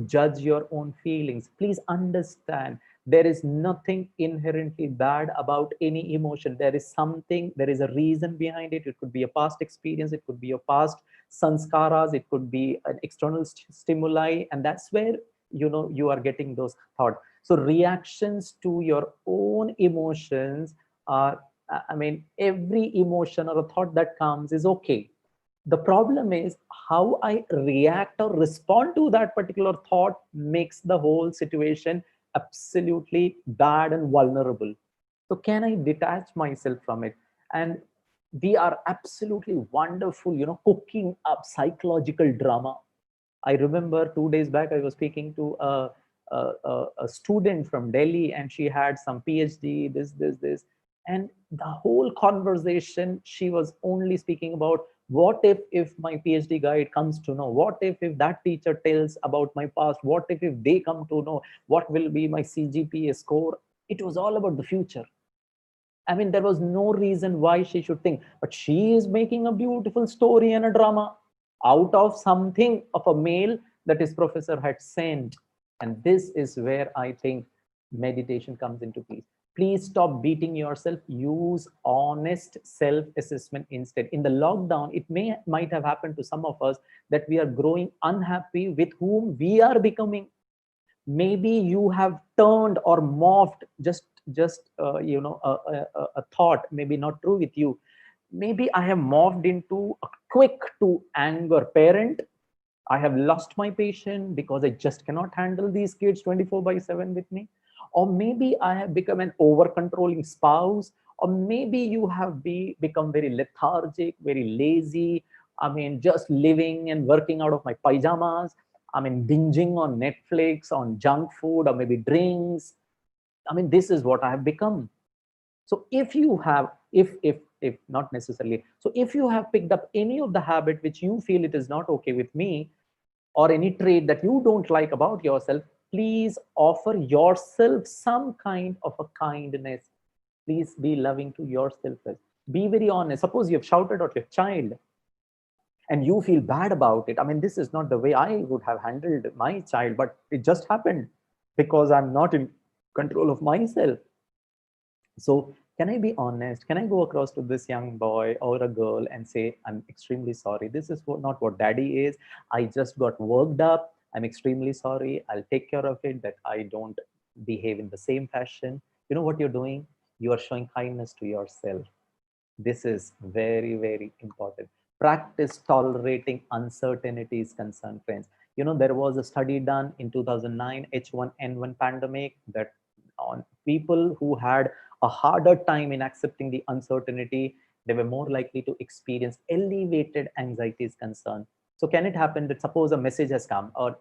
judge your own feelings. Please understand, there is nothing inherently bad about any emotion. There is something, there is a reason behind it. It could be a past experience, it could be your past sanskaras, it could be an external stimuli, and that's where you are getting those thoughts. So reactions to your own emotions are, I mean, every emotion or a thought that comes is okay. The problem is how I react or respond to that particular thought makes the whole situation absolutely bad and vulnerable. So can I detach myself from it? And we are absolutely wonderful, cooking up psychological drama. I remember 2 days back, I was speaking to a student from Delhi, and she had some PhD, this. And the whole conversation, she was only speaking about, what if my PhD guide comes to know? What if that teacher tells about my past? What if they come to know what will be my CGPA score? It was all about the future. I mean, there was no reason why she should think, but she is making a beautiful story and a drama out of something of a mail that his professor had sent. And this is where I think meditation comes into place. Please stop beating yourself. Use honest self-assessment instead. In the lockdown, it might have happened to some of us that we are growing unhappy with whom we are becoming. Maybe you have turned or morphed just a thought, maybe not true with you. Maybe I have morphed into a quick to anger parent. I have lost my patience because I just cannot handle these kids 24/7 with me. or maybe I have become an over controlling spouse, or maybe you have become very lethargic, very lazy. I mean, just living and working out of my pajamas. I mean, binging on Netflix, on junk food, or maybe drinks. I mean, this is what I have become. So if you have, if not necessarily, so if you have picked up any of the habit which you feel it is not okay with me, or any trait that you don't like about yourself, please offer yourself some kind of a kindness. Please be loving to yourself first. Be very honest. Suppose you have shouted at your child and you feel bad about it. I mean, this is not the way I would have handled my child, but it just happened because I'm not in control of myself. So can I be honest? Can I go across to this young boy or a girl and say, I'm extremely sorry. This is not what daddy is. I just got worked up. I'm extremely sorry. I'll take care of it, that I don't behave in the same fashion. You know what you're doing? You are showing kindness to yourself. This is very, very important. Practice tolerating uncertainty is concerned, friends. You know, there was a study done in 2009 H1N1 pandemic that on people who had a harder time in accepting the uncertainty, they were more likely to experience elevated anxiety is concerned. So can it happen that suppose a message has come, or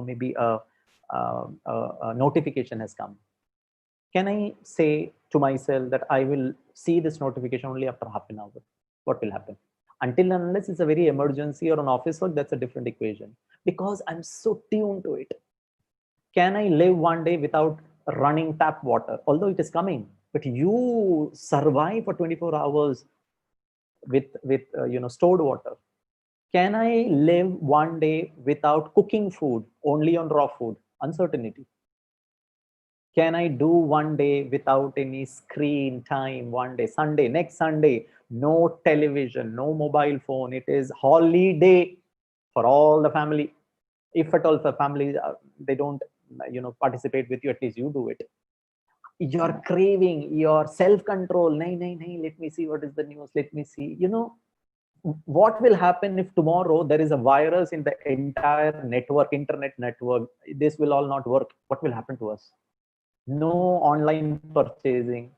maybe a notification has come? Can I say to myself that I will see this notification only after half an hour? What will happen? Until and unless it's a very emergency or an office work, that's a different equation, because I'm so tuned to it. Can I live one day without running tap water, although it is coming? But you survive for 24 hours with stored water. Can I live one day without cooking food, only on raw food? Uncertainty. Can I do one day without any screen time? One day, Sunday, next Sunday, no television, no mobile phone. It is holiday for all the family. If at all the family they don't participate with you, at least you do it. Your craving, your self-control. Nay, nay, nay. Let me see what is the news. Let me see. What will happen if tomorrow there is a virus in the entire network, internet network? This will all not work. What will happen to us? No online purchasing.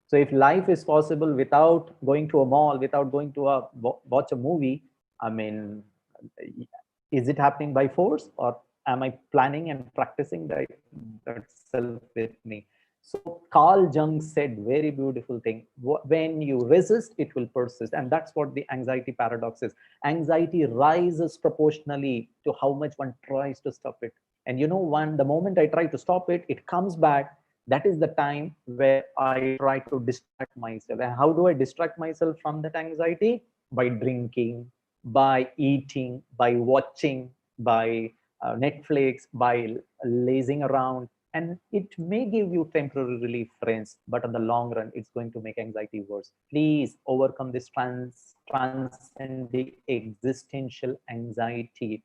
So if life is possible without going to a mall, without going to watch a movie, I mean, is it happening by force, or am I planning and practicing that self with me? So Carl Jung said very beautiful thing: when you resist, it will persist. And that's what the anxiety paradox is. Anxiety rises proportionally to how much one tries to stop it. And the moment I try to stop it, it comes back. That is the time where I try to distract myself. And how do I distract myself from that anxiety? By drinking, by eating, by watching, by Netflix, by lazing around. And it may give you temporary relief, friends, but in the long run, it's going to make anxiety worse. Please overcome this, transcend the existential anxiety.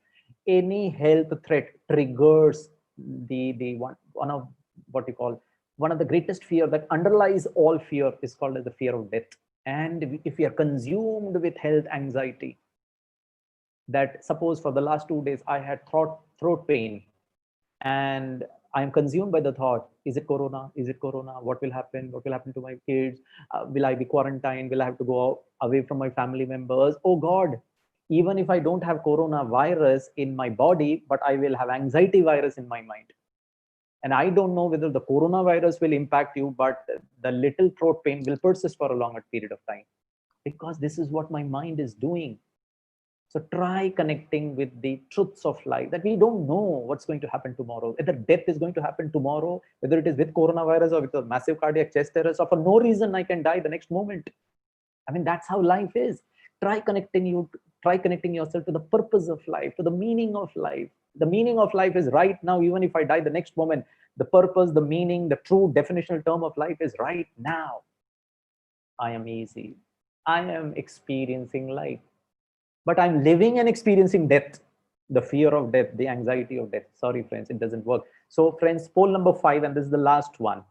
Any health threat triggers the one of what you call one of the greatest fear that underlies all fear is called as the fear of death. And if we are consumed with health anxiety, that suppose for the last 2 days I had throat pain, and I am consumed by the thought, is it corona? Is it corona? What will happen? What will happen to my kids? Will I be quarantined? Will I have to go away from my family members? Oh God, even if I don't have coronavirus in my body, but I will have anxiety virus in my mind. And I don't know whether the coronavirus will impact you, but the little throat pain will persist for a longer period of time, because this is what my mind is doing. So try connecting with the truths of life, that we don't know what's going to happen tomorrow, whether death is going to happen tomorrow, whether it is with coronavirus or with a massive cardiac chest arrest, or for no reason I can die the next moment. I mean, that's how life is. Try connecting yourself to the purpose of life, to the meaning of life. The meaning of life is right now, even if I die the next moment. The purpose, the meaning, the true definitional term of life is right now. I am easy. I am experiencing life. But I'm living and experiencing death, the fear of death, the anxiety of death. Sorry, friends, it doesn't work. So, friends, poll number 5, and this is the last one.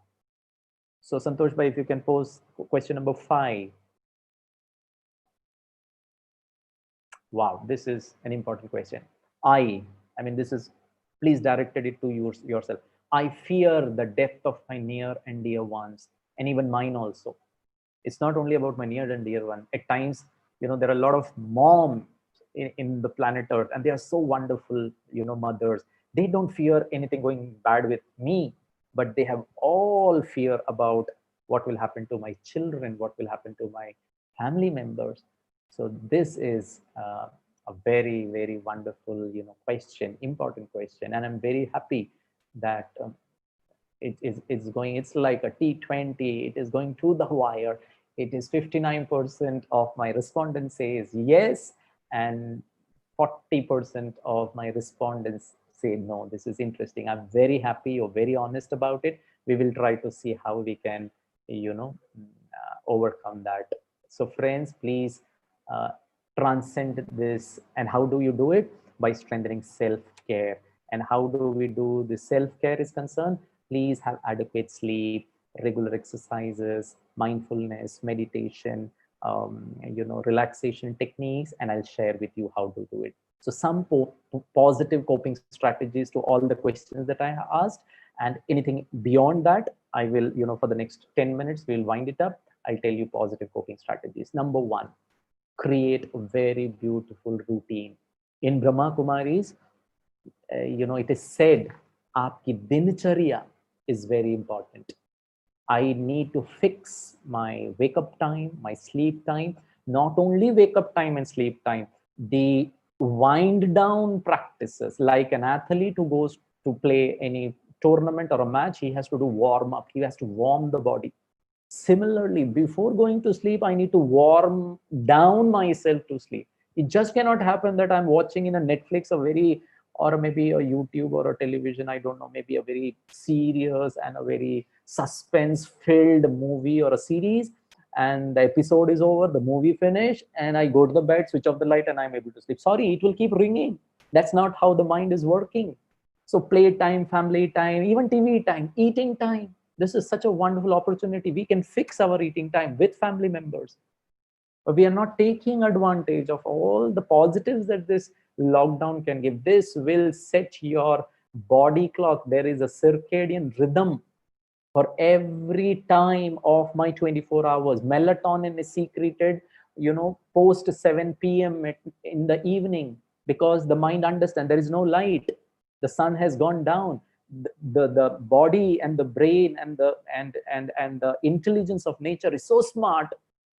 So, Santosh Bhai, if you can pose question number 5. Wow, this is an important question. I mean, this is, please directed it to yourself. I fear the death of my near and dear ones, and even mine also. It's not only about my near and dear one. At times, there are a lot of moms in the planet Earth, and they are so wonderful, mothers. They don't fear anything going bad with me, but they have all fear about what will happen to my children, what will happen to my family members. So this is a very, very wonderful, question, important question, and I'm very happy that it's going, it's like a T20, it is going to the wire. It is 59% of my respondents says yes, and 40% of my respondents say no. This is interesting. I'm very happy, you're very honest about it. We will try to see how we can, overcome that. So friends, please transcend this. And how do you do it? By strengthening self-care. And how do we do the self-care is concerned? Please have adequate sleep, regular exercises, mindfulness, meditation, relaxation techniques, and I'll share with you how to do it. So some positive coping strategies to all the questions that I asked, and anything beyond that, I will, for the next 10 minutes, we'll wind it up. I'll tell you positive coping strategies. Number one, create a very beautiful routine. In Brahma Kumaris, it is said, aapki dinacharya is very important. I need to fix my wake up time, my sleep time, not only wake up time and sleep time, the wind down practices. Like an athlete who goes to play any tournament or a match, he has to do warm up, he has to warm the body. Similarly, before going to sleep, I need to warm down myself to sleep. It just cannot happen that I'm watching in a Netflix a very, or maybe a YouTube or a television, I don't know, maybe a very serious and a very suspense filled movie or a series, and the episode is over, the movie finished, and I go to the bed, switch off the light, and I'm able to sleep. Sorry, it will keep ringing. That's not how the mind is working. So play time, family time, even TV time, eating time. This is such a wonderful opportunity. We can fix our eating time with family members. But we are not taking advantage of all the positives that this lockdown can give. This will set your body clock. There is a circadian rhythm for every time of my 24 hours. Melatonin is secreted, post 7 p.m. in the evening, because the mind understands there is no light. The sun has gone down. The body and the brain and the intelligence of nature is so smart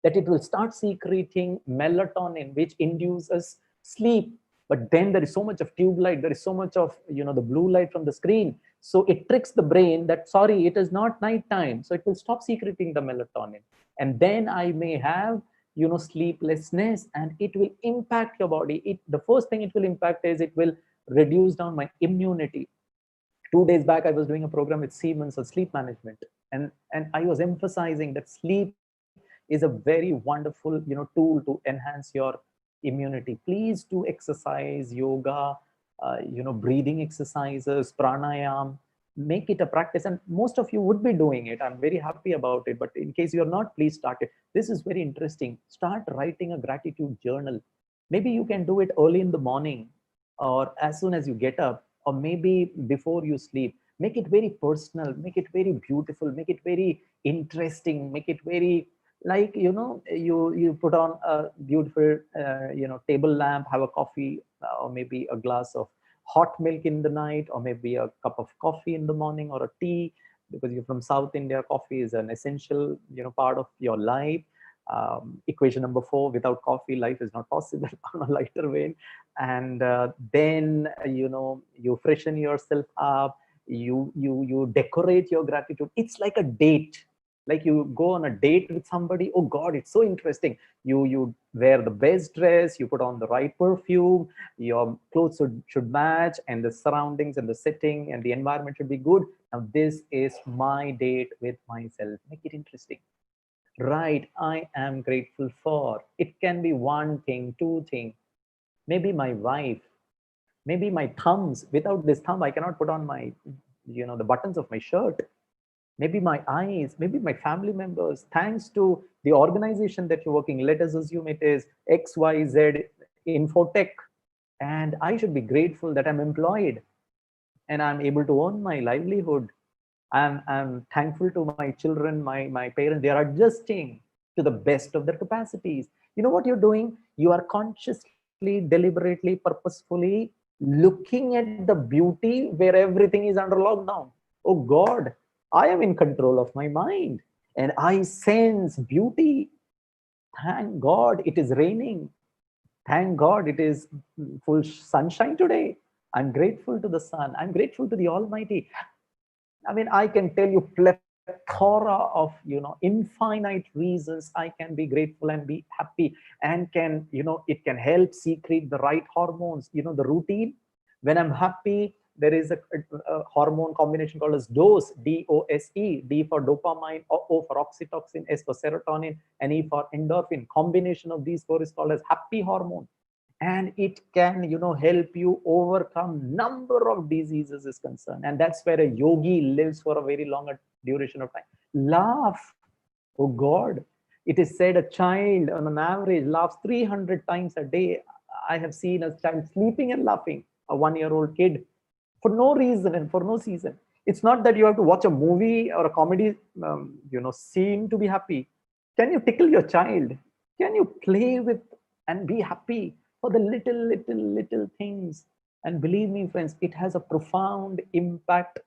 that it will start secreting melatonin, which induces sleep. But then there is so much of tube light, there is so much of the blue light from the screen, so it tricks the brain that sorry, it is not night time, so it will stop secreting the melatonin, and then I may have sleeplessness, and it will impact your body. The first thing it will impact is it will reduce down my immunity. 2 days back, I was doing a program with Siemens on sleep management, and I was emphasizing that sleep is a very wonderful tool to enhance your immunity. Please do exercise, yoga, breathing exercises, pranayam. Make it a practice, and most of you would be doing it. I'm very happy about it, but in case you're not, please start it. This is very interesting. Start writing a gratitude journal. Maybe you can do it early in the morning, or as soon as you get up, or maybe before you sleep. Make it very personal, make it very beautiful, make it very interesting, make it very like you put on a beautiful table lamp, have a coffee, or maybe a glass of hot milk in the night, or maybe a cup of coffee in the morning, or a tea, because you're from South India. Coffee is an essential part of your life. Equation number 4, without coffee life is not possible on a lighter vein. And then you freshen yourself up, you decorate your gratitude. It's like a date, like you go on a date with somebody. Oh God, it's so interesting. You wear the best dress, you put on the right perfume, your clothes should match, and the surroundings and the setting and the environment should be good. Now this is my date with myself. Make it interesting. Right, I am grateful for. It can be one thing, two things, maybe my wife, maybe my thumbs. Without this thumb, I cannot put on my, the buttons of my shirt. Maybe my eyes, maybe my family members. Thanks to the organization that you're working, let us assume it is XYZ Infotech, and I should be grateful that I'm employed. and I'm able to earn my livelihood. I'm thankful to my children, my parents. They are adjusting to the best of their capacities. You know what you're doing? You are consciously, deliberately, purposefully looking at the beauty where everything is under lockdown. Oh God, I am in control of my mind and I sense beauty. Thank God it is raining. Thank God it is full sunshine today. I'm grateful to the sun. I'm grateful to the Almighty. I mean, I can tell you plethora of, infinite reasons I can be grateful and be happy, and can, it can help secrete the right hormones. The routine. When I'm happy, there is a hormone combination called as DOSE, D-O-S-E, D for dopamine, O for oxytocin, S for serotonin, and E for endorphin. Combination of these four is called as happy hormone, and it can help you overcome number of diseases is concerned. And that's where a yogi lives for a very longer duration of time. Laugh. Oh God, it is said a child on an average laughs 300 times a day. I have seen a child sleeping and laughing, a 1-year-old kid, for no reason and for no season. It's not that you have to watch a movie or a comedy scene to be happy. Can you tickle your child? Can you play with and be happy for the little things? And believe me, friends, it has a profound impact.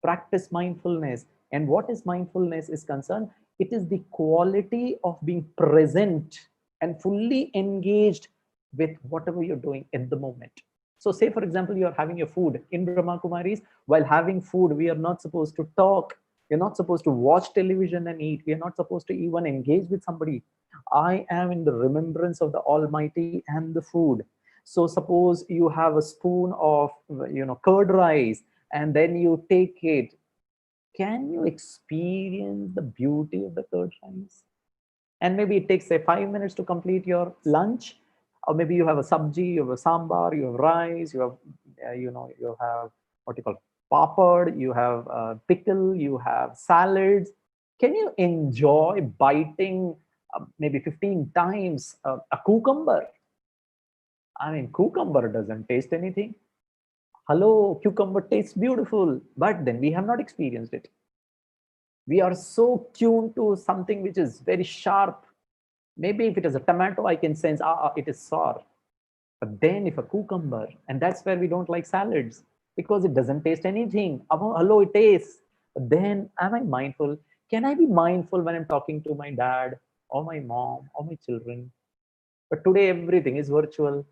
Practice mindfulness. And what is mindfulness is concerned? It is the quality of being present and fully engaged with whatever you're doing in the moment. So say, for example, you're having your food in Brahma Kumaris. While having food, we are not supposed to talk. We're not supposed to watch television and eat. We are not supposed to even engage with somebody. I am in the remembrance of the Almighty and the food. So suppose you have a spoon of, curd rice, and then you take it. Can you experience the beauty of the curd rice? And maybe it takes say 5 minutes to complete your lunch, or maybe you have a sabji, you have a sambar, you have rice, you have you have what you call papad, you have pickle, you have salads. Can you enjoy biting maybe 15 times a cucumber? I mean, cucumber doesn't taste anything. Hello, cucumber tastes beautiful, but then we have not experienced it. We are so tuned to something which is very sharp. Maybe if it is a tomato, I can sense, it is sour. But then if a cucumber, and that's where we don't like salads, because it doesn't taste anything. Hello, it tastes. But then am I mindful? Can I be mindful when I'm talking to my dad or my mom or my children? But today everything is virtual.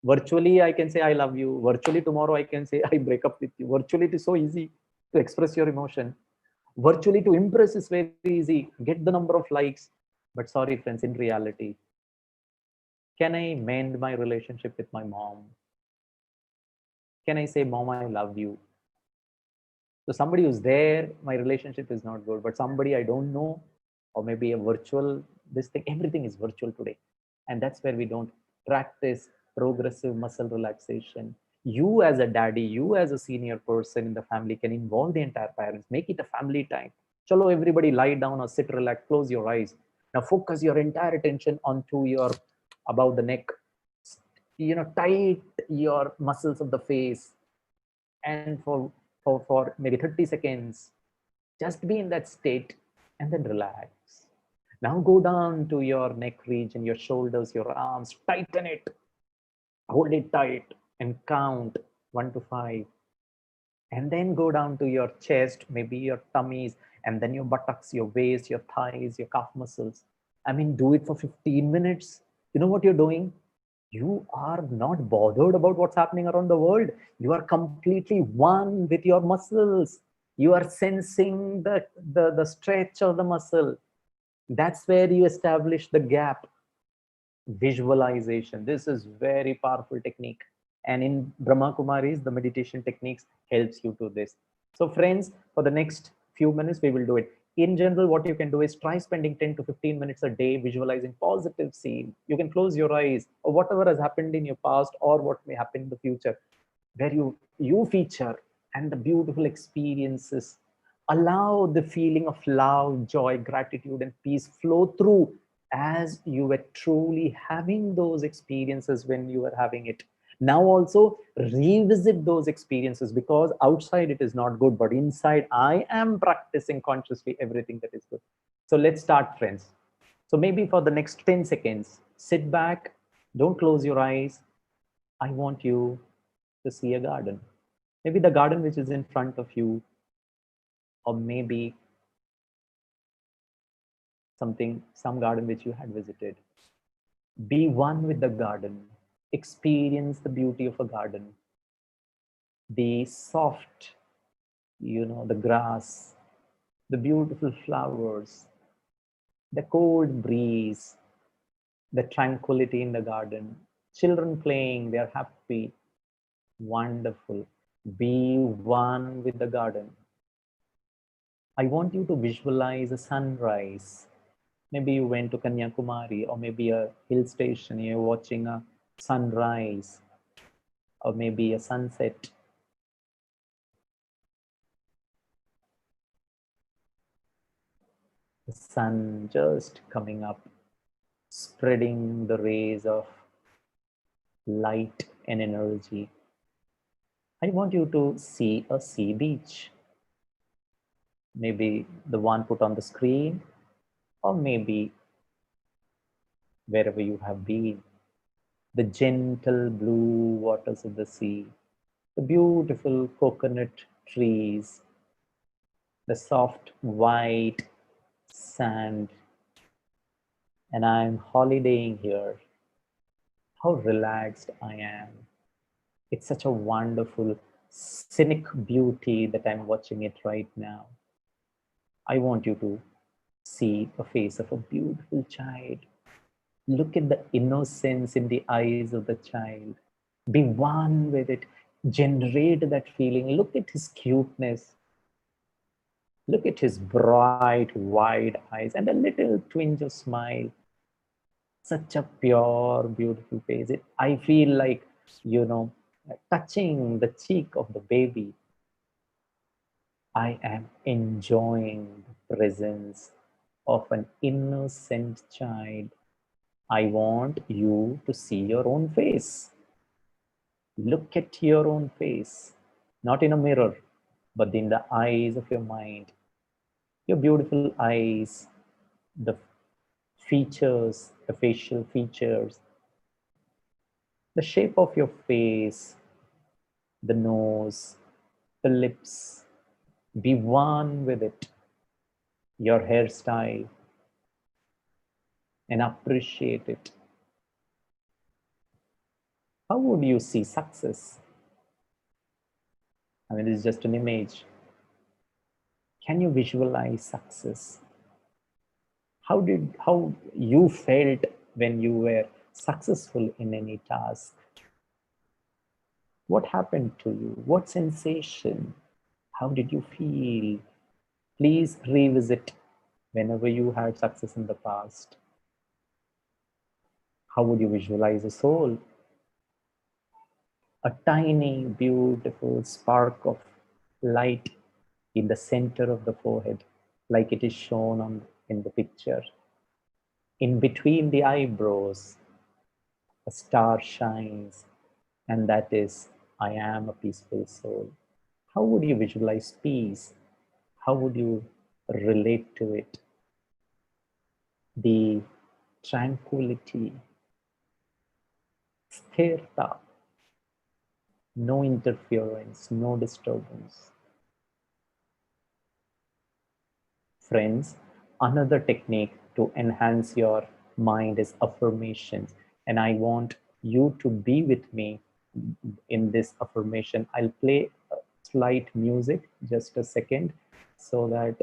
Virtually, I can say I love you. Virtually tomorrow, I can say I break up with you. Virtually, it is so easy to express your emotion. Virtually to impress is very easy. Get the number of likes. But sorry, friends, in reality, can I mend my relationship with my mom? Can I say, Mom, I love you? So somebody who's there, my relationship is not good, but somebody I don't know, or maybe a virtual, this thing, everything is virtual today. And that's where we don't practice progressive muscle relaxation. You as a daddy, you as a senior person in the family can involve the entire parents, make it a family time. Chalo, everybody lie down or sit, relax, close your eyes. Now focus your entire attention onto your, above the neck. Tight your muscles of the face, and for maybe 30 seconds, just be in that state and then relax. Now go down to your neck region, your shoulders, your arms, tighten it, hold it tight and count 1 to 5. And then go down to your chest, maybe your tummies, and then your buttocks, your waist, your thighs, your calf muscles. I mean, do it for 15 minutes. You know what you're doing? You are not bothered about what's happening around the world. You are completely one with your muscles. You are sensing the stretch of the muscle. That's where you establish the gap. Visualization. This is very powerful technique. And in Brahma Kumaris, the meditation techniques helps you to this. So friends, for the next few minutes, we will do it. In general, what you can do is try spending 10 to 15 minutes a day visualizing positive scene. You can close your eyes, or whatever has happened in your past or what may happen in the future, where you feature, and the beautiful experiences. Allow the feeling of love, joy, gratitude, and peace flow through as you were truly having those experiences when you were having it. Now also revisit those experiences, because outside it is not good, but inside I am practicing consciously everything that is good. So let's start, friends. So maybe for the next 10 seconds, sit back, don't close your eyes. I want you to see a garden. Maybe the garden which is in front of you, or maybe some garden which you had visited. Be one with the garden. Experience the beauty of a garden. The soft, the grass, the beautiful flowers, the cold breeze, the tranquility in the garden, children playing, they are happy, wonderful. Be one with the garden. I want you to visualize a sunrise. Maybe you went to Kanyakumari, or maybe a hill station, you're watching a sunrise, or maybe a sunset. The sun just coming up, spreading the rays of light and energy. I want you to see a sea beach. Maybe the one put on the screen, or maybe wherever you have been. The gentle blue waters of the sea, the beautiful coconut trees, the soft white sand, and I'm holidaying here. How relaxed I am. It's such a wonderful, scenic beauty that I'm watching it right now. I want you to see the face of a beautiful child. Look at the innocence in the eyes of the child. Be one with it. Generate that feeling. Look at his cuteness. Look at his bright, wide eyes and a little twinge of smile. Such a pure, beautiful face. I feel like, touching the cheek of the baby. I am enjoying the presence of an innocent child. I want you to see your own face. Look at your own face, not in a mirror, but in the eyes of your mind. Your beautiful eyes, the features, the facial features, the shape of your face, the nose, the lips. Be one with it, your hairstyle, and appreciate it. How would you see success? I mean, it's just an image. Can you visualize success? How you felt when you were successful in any task? What happened to you? What sensation? How did you feel? Please revisit whenever you had success in the past. How would you visualize a soul? A tiny, beautiful spark of light in the center of the forehead, like it is shown in the picture. In between the eyebrows, a star shines, and that is, I am a peaceful soul. How would you visualize peace? How would you relate to it? The tranquility, sthirta, no interference, no disturbance. Friends, another technique to enhance your mind is affirmations. And I want you to be with me in this affirmation. I'll play a slight music, just a second, so that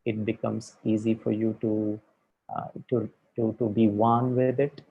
it becomes easy for you to be one with it.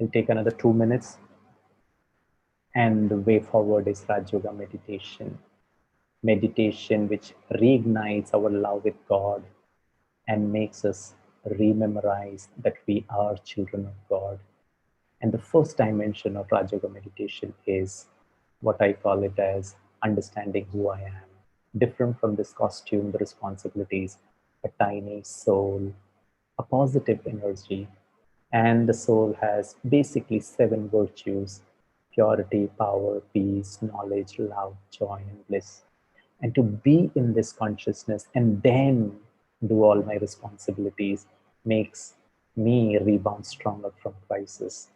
I'll take another 2 minutes. And the way forward is Raj Yoga meditation. Meditation which reignites our love with God and makes us rememorize that we are children of God. And the first dimension of Raj Yoga meditation is what I call it as understanding who I am. Different from this costume, the responsibilities, a tiny soul, a positive energy. And the soul has basically 7 virtues: purity, power, peace, knowledge, love, joy, and bliss. And to be in this consciousness and then do all my responsibilities makes me rebound stronger from crisis.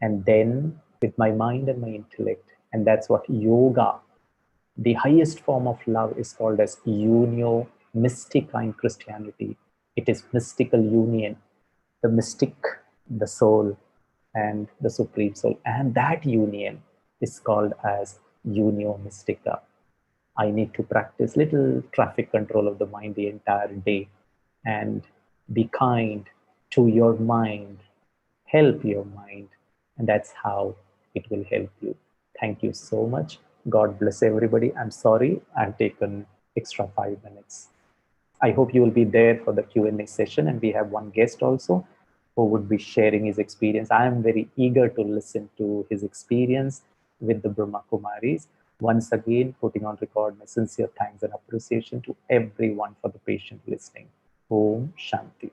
And then with my mind and my intellect, and that's what yoga, the highest form of love, is called as unio mystica in Christianity. It is mystical union, the mystic, the soul, and the supreme soul. And that union is called as unio mystica. I need to practice little traffic control of the mind the entire day and be kind to your mind, help your mind, and that's how it will help you. Thank you so much. God bless everybody. I'm sorry I've taken extra 5 minutes. I hope you will be there for the Q&A session, and we have one guest also who would be sharing his experience. I am very eager to listen to his experience with the Brahma Kumaris. Once again, putting on record my sincere thanks and appreciation to everyone for the patient listening. Om Shanti.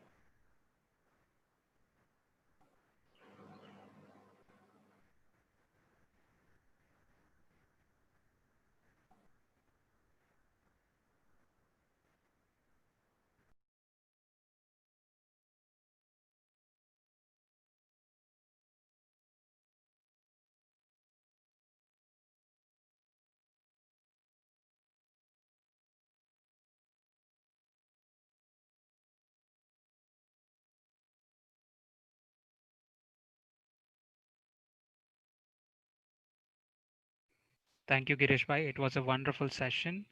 Thank you, Gireesh bhai. It was a wonderful session,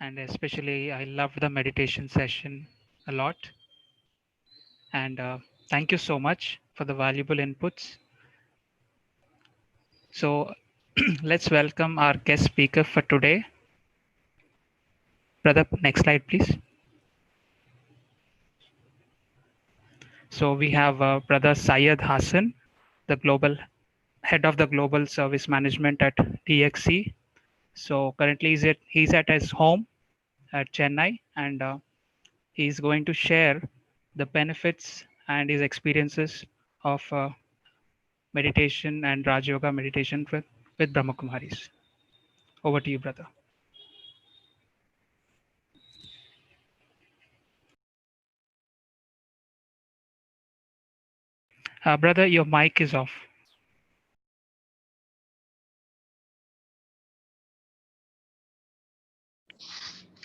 and especially I loved the meditation session a lot. And thank you so much for the valuable inputs. So let's welcome our guest speaker for today. Brother, next slide, please. So we have Brother Syed Hassan, the global head of the global service management at DXC. So currently he's at his home at Chennai, and he's going to share the benefits and his experiences of meditation and Raj Yoga meditation with Brahma Kumaris. Over to you, brother. Brother, your mic is off.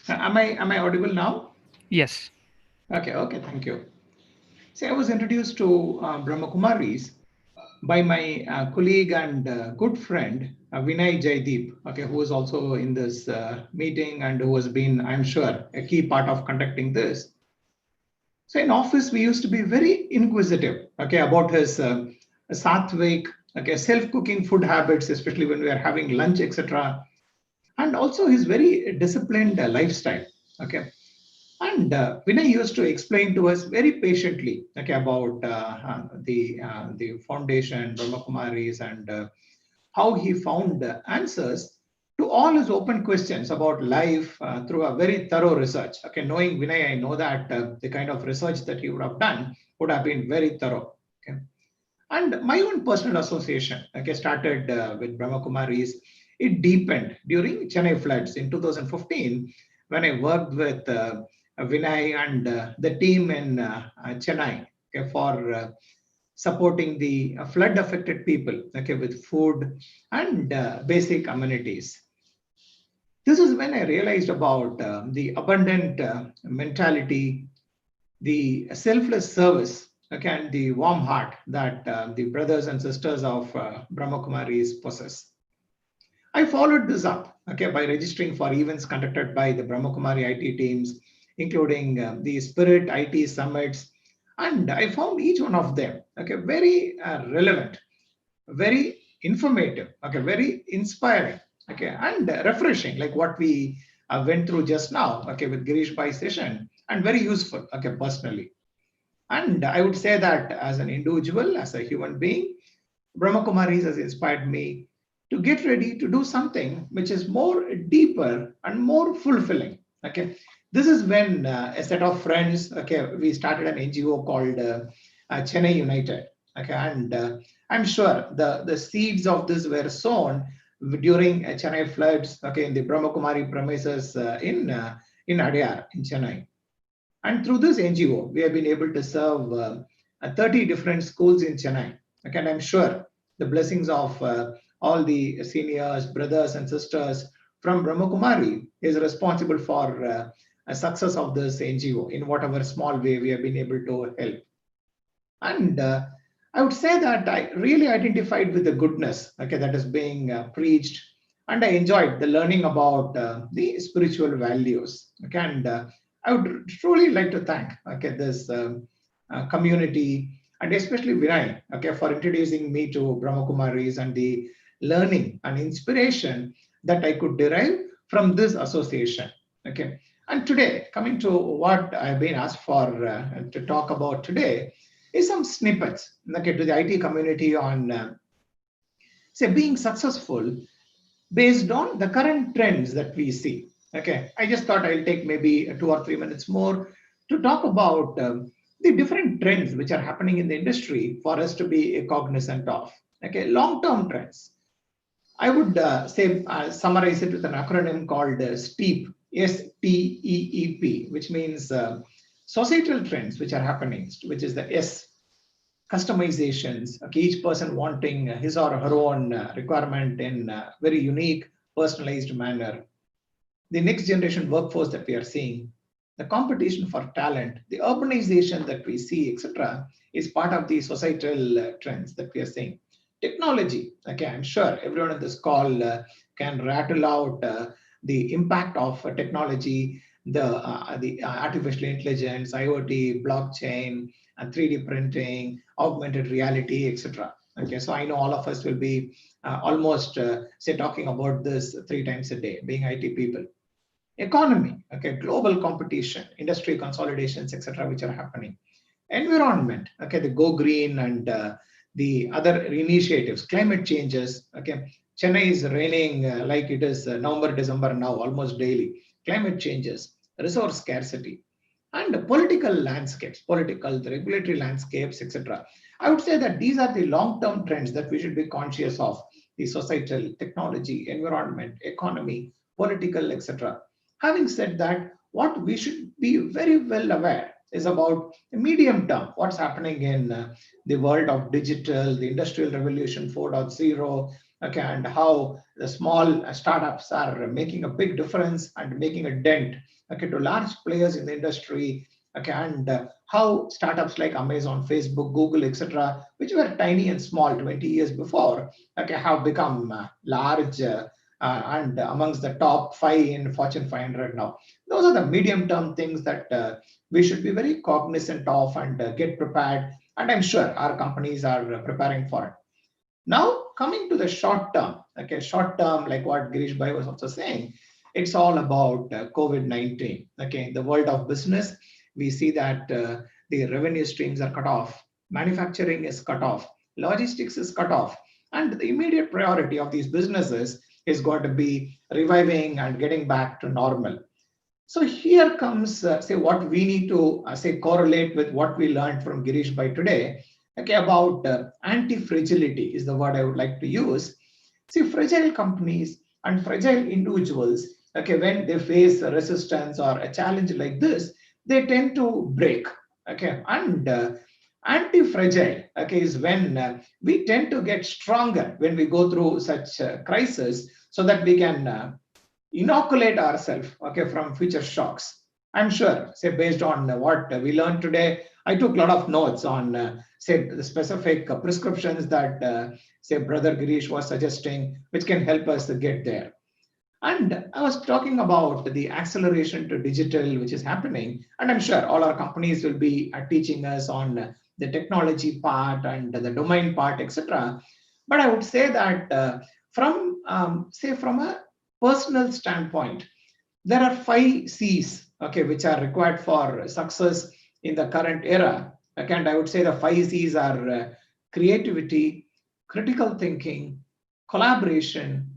Am I audible now? Yes. Okay, thank you. See, I was introduced to Brahma Kumaris by my colleague and good friend Vinay Jaideep, okay, who is also in this meeting and who has been, I'm sure, a key part of conducting this. So in office, we used to be very inquisitive, okay, about his sattvic, okay, self-cooking food habits, especially when we are having lunch, etc., and also his very disciplined lifestyle, okay. And Vinay used to explain to us very patiently, okay, about the foundation, Brahma Kumaris, and how he found answers to all his open questions about life through a very thorough research. Okay, knowing Vinay, I know that the kind of research that he would have done would have been very thorough. Okay, and my own personal association, okay, started with Brahma Kumaris. It deepened during Chennai floods in 2015 when I worked with Vinay and the team in Chennai, okay, for supporting the flood affected people, okay, with food and basic amenities. This is when I realized about the abundant mentality, the selfless service, okay, and the warm heart that the brothers and sisters of Brahma Kumaris possess. I followed this up, okay, by registering for events conducted by the Brahma Kumari IT teams, including the Spirit IT summits, and I found each one of them, okay, very relevant very informative, okay, very inspiring, okay, and refreshing, like what we went through just now, okay, with Gireesh Bhai's session, and very useful, okay, personally. And I would say that as an individual, as a human being, Brahma Kumaris has inspired me to get ready to do something which is more deeper and more fulfilling. Okay, this is when a set of friends, okay, we started an NGO called Chennai United. Okay, and I'm sure the seeds of this were sown during Chennai floods. Okay, in the Brahma Kumari premises in Adyar in Chennai. And through this NGO, we have been able to serve 30 different schools in Chennai. Okay, and I'm sure the blessings of all the seniors, brothers, and sisters from Brahma Kumari is responsible for a success of this NGO in whatever small way we have been able to help. And I would say that I really identified with the goodness, okay, that is being preached, and I enjoyed the learning about the spiritual values. Okay, and I would truly like to thank, okay, this community, and especially Vinay, okay, for introducing me to Brahma Kumaris and the learning and inspiration that I could derive from this association. Okay, and today, coming to what I've been asked for to talk about today, is some snippets, okay, to the IT community on, say, being successful based on the current trends that we see. Okay, I just thought I'll take maybe 2 or 3 minutes more to talk about the different trends which are happening in the industry for us to be cognizant of. Okay, long-term trends. I would summarize it with an acronym called STEEP, STEEP, which means societal trends which are happening, which is the S, customizations, okay, each person wanting his or her own requirement in a very unique, personalized manner. The next generation workforce that we are seeing, the competition for talent, the urbanization that we see, etc., is part of the societal trends that we are seeing. Technology, okay, I'm sure everyone on this call can rattle out the impact of technology, the artificial intelligence, IoT, blockchain, and 3D printing, augmented reality, etc. Okay, so I know all of us will be almost say talking about this 3 times a day, being IT people. Economy, okay, global competition, industry consolidations, etc., which are happening. Environment, okay, the go green and the other initiatives, climate changes, okay. Chennai is raining like it is November, December now, almost daily. Climate changes, resource scarcity, and political landscapes, the regulatory landscapes, etc. I would say that these are the long-term trends that we should be conscious of: the societal, technology, environment, economy, political, etc. Having said that, what we should be very well aware is about the medium term, what's happening in the world of digital, the industrial revolution 4.0, okay, and how the small startups are making a big difference and making a dent, okay, to large players in the industry, okay, and how startups like Amazon, Facebook, Google, etc., which were tiny and small 20 years before, okay, have become large and amongst the top 5 in Fortune 500 now. Those are the medium-term things that we should be very cognizant of and get prepared. And I'm sure our companies are preparing for it. Now, coming to the short term, okay, short term, like what Gireesh Bhai was also saying, it's all about COVID-19. Okay, the world of business, we see that the revenue streams are cut off, manufacturing is cut off, logistics is cut off, and the immediate priority of these businesses is going to be reviving and getting back to normal. So here comes, say, what we need to say correlate with what we learned from Gireesh Bhai today. Okay, about anti-fragility is the word I would like to use. See, fragile companies and fragile individuals, okay, when they face a resistance or a challenge like this, they tend to break. Okay, and anti-fragile, okay, is when we tend to get stronger when we go through such crisis, so that we can inoculate ourselves, okay, from future shocks. I'm sure, say, based on what we learned today, I took a lot of notes on, say, the specific prescriptions that, say, Brother Gireesh was suggesting, which can help us to get there. And I was talking about the acceleration to digital, which is happening. And I'm sure all our companies will be teaching us on the technology part and the domain part, etc. But I would say that from a personal standpoint, there are 5 C's, okay, which are required for success in the current era. Okay, and I would say the 5 C's are creativity, critical thinking, collaboration,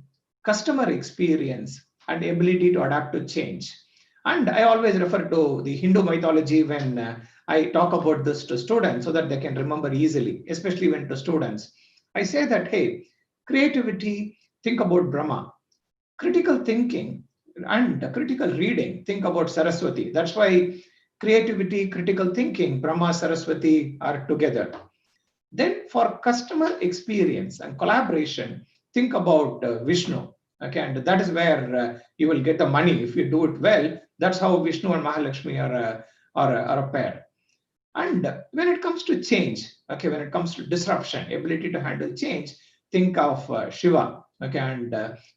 customer experience, and ability to adapt to change. And I always refer to the Hindu mythology when I talk about this to students so that they can remember easily, especially when to students. I say that, hey, creativity, think about Brahma. Critical thinking and critical reading, think about Saraswati. That's why creativity, critical thinking, Brahma, Saraswati are together. Then for customer experience and collaboration, think about Vishnu. Okay, and that is where you will get the money if you do it well. That's how Vishnu and Mahalakshmi are a pair. And when it comes to change, okay, when it comes to disruption, ability to handle change, think of Shiva. Okay, and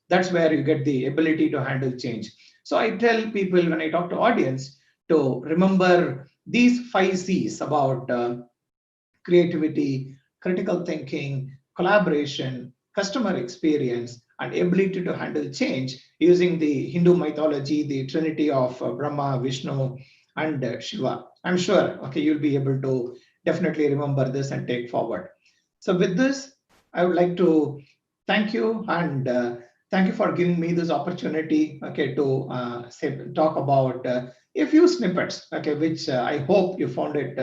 that's where you get the ability to handle change. So I tell people when I talk to audience to remember these 5 C's about creativity, critical thinking, collaboration, customer experience, and ability to handle change using the Hindu mythology, the trinity of Brahma, Vishnu, and Shiva. I'm sure, okay, you'll be able to definitely remember this and take forward. So with this, I would like to thank you and thank you for giving me this opportunity, okay, to talk about a few snippets, okay, which I hope you found it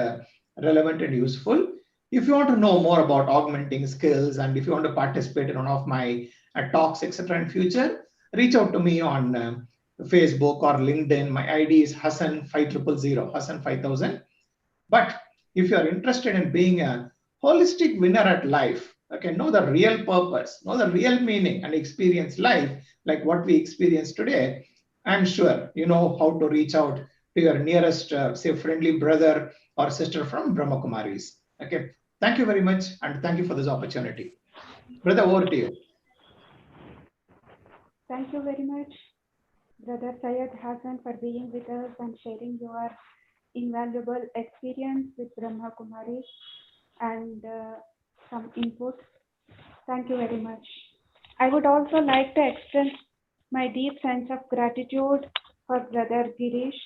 relevant and useful. If you want to know more about augmenting skills and if you want to participate in one of my talks, etc., in future, reach out to me on Facebook or LinkedIn. My ID is Hassan5000, Hassan5000. But if you are interested in being a holistic winner at life, okay, know the real purpose, know the real meaning, and experience life like what we experience today, I'm sure you know how to reach out to your nearest, say, friendly brother or sister from Brahma Kumaris. Okay, thank you very much, and thank you for this opportunity. Brother, over to you. Thank you very much, Brother Syed Hassan, for being with us and sharing your invaluable experience with Brahma Kumaris and some input. Thank you very much. I would also like to extend my deep sense of gratitude for Brother Gireesh.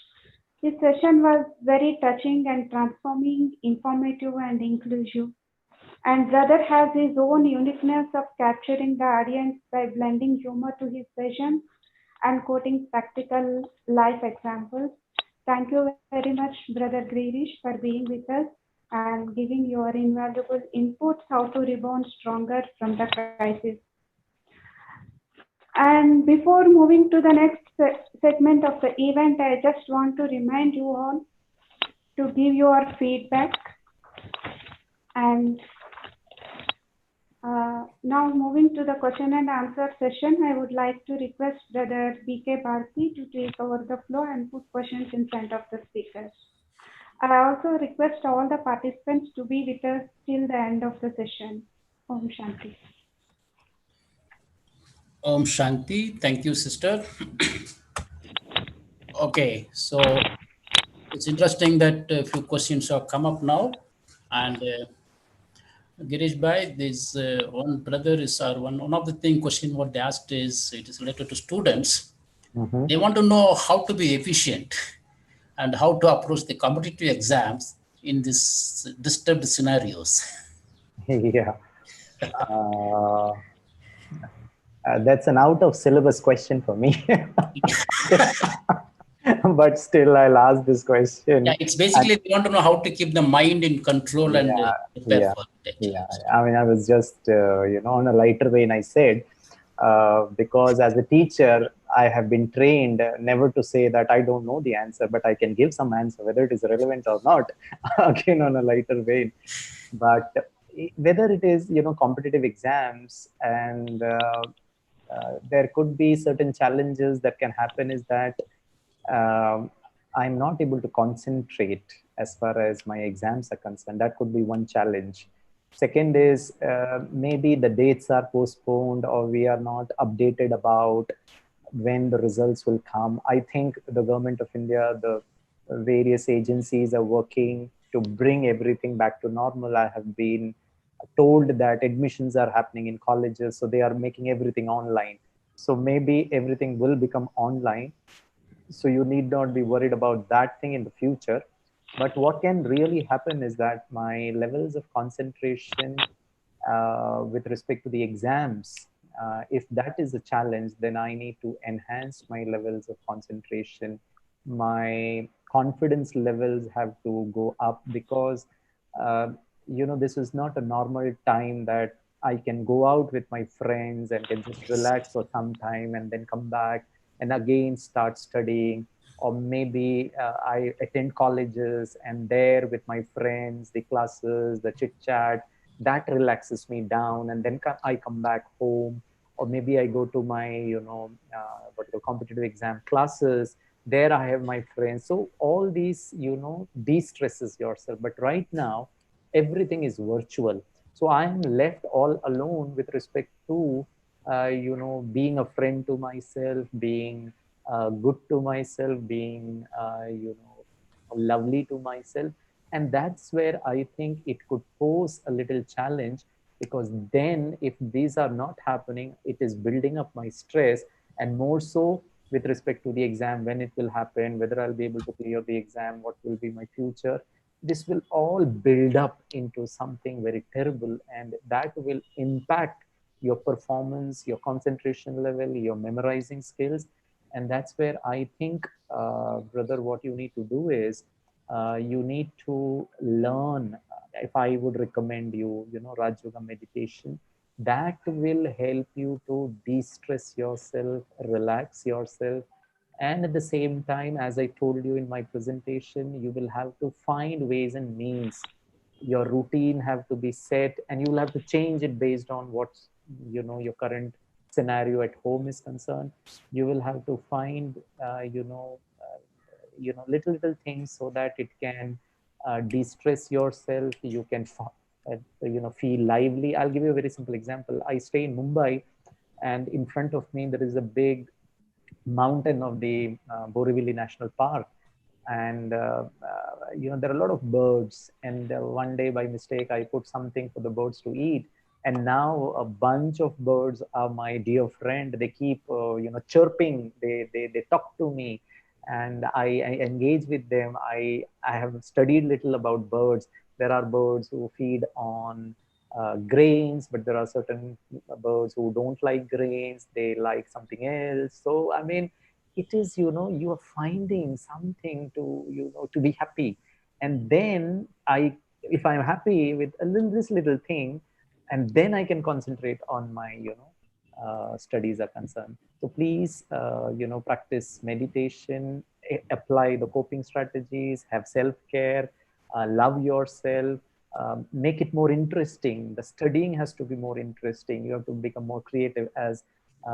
This session was very touching and transforming, informative and inclusive. And Brother has his own uniqueness of capturing the audience by blending humor to his vision and quoting practical life examples. Thank you very much, Brother Gireesh, for being with us and giving your invaluable inputs how to rebound stronger from the crisis. And before moving to the next segment of the event, I just want to remind you all to give your feedback. And now moving to the question and answer session, I would like to request Brother B.K. Bharti to take over the floor and put questions in front of the speakers. I also request all the participants to be with us till the end of the session. Om Shanti. Om Shanti. Thank you, sister. Okay, so it's interesting that a few questions have come up now. And Gireesh Bhai, this one brother is, or one of the thing question what they asked is, it is related to students. Mhm. They want to know how to be efficient and how to approach the competitive exams in this disturbed scenarios. Yeah. Uh, that's an out of syllabus question for me. But still, I'll ask this question. Yeah, it's basically they want to know how to keep the mind in control and prepare for it. Yeah. I mean, I was just, on a lighter vein, I said, because as a teacher, I have been trained never to say that I don't know the answer, but I can give some answer, whether it is relevant or not, again, on a lighter vein. But whether it is, competitive exams and there could be certain challenges that can happen is that I'm not able to concentrate as far as my exams are concerned. That could be one challenge. Second is maybe the dates are postponed or we are not updated about when the results will come. I think the government of India, the various agencies are working to bring everything back to normal. I have been told that admissions are happening in colleges, so they are making everything online. So maybe everything will become online. So you need not be worried about that thing in the future. But what can really happen is that my levels of concentration with respect to the exams, if that is a challenge, then I need to enhance my levels of concentration. My confidence levels have to go up, because this is not a normal time that I can go out with my friends and can just relax for some time and then come back and again start studying. Or maybe I attend colleges and there with my friends, the classes, the chit chat, that relaxes me down, and then I come back home. Or maybe I go to my what you call competitive exam classes, there I have my friends. So all these de-stresses yourself. But right now everything is virtual, so I am left all alone with respect to being a friend to myself, being good to myself, being lovely to myself. And that's where I think it could pose a little challenge, because then if these are not happening, it is building up my stress. And more so with respect to the exam, when it will happen, whether I'll be able to clear the exam, what will be my future, this will all build up into something very terrible, and that will impact your performance, your concentration level, your memorizing skills. And that's where I think, brother, what you need to do is you need to learn. If I would recommend you, Raj Yoga meditation, that will help you to de-stress yourself, relax yourself. And at the same time, as I told you in my presentation, you will have to find ways and means. Your routine have to be set, and you will have to change it based on what's your current scenario at home is concerned. You will have to find little things so that it can de-stress yourself. You can feel lively. I'll give you a very simple example. I stay in Mumbai, and in front of me there is a big mountain of the Borivali National Park. And there are a lot of birds, and one day by mistake I put something for the birds to eat, and now a bunch of birds are my dear friend. They keep chirping, they talk to me, and I engage with them. I have studied little about birds. There are birds who feed on grains, but there are certain birds who don't like grains, they like something else. So I mean, it is, you are finding something to to be happy. And then if I'm happy with this little thing, and then I can concentrate on my studies are concerned. So please practice meditation, apply the coping strategies, have self-care, love yourself, make it more interesting. The studying has to be more interesting. You have to become more creative. As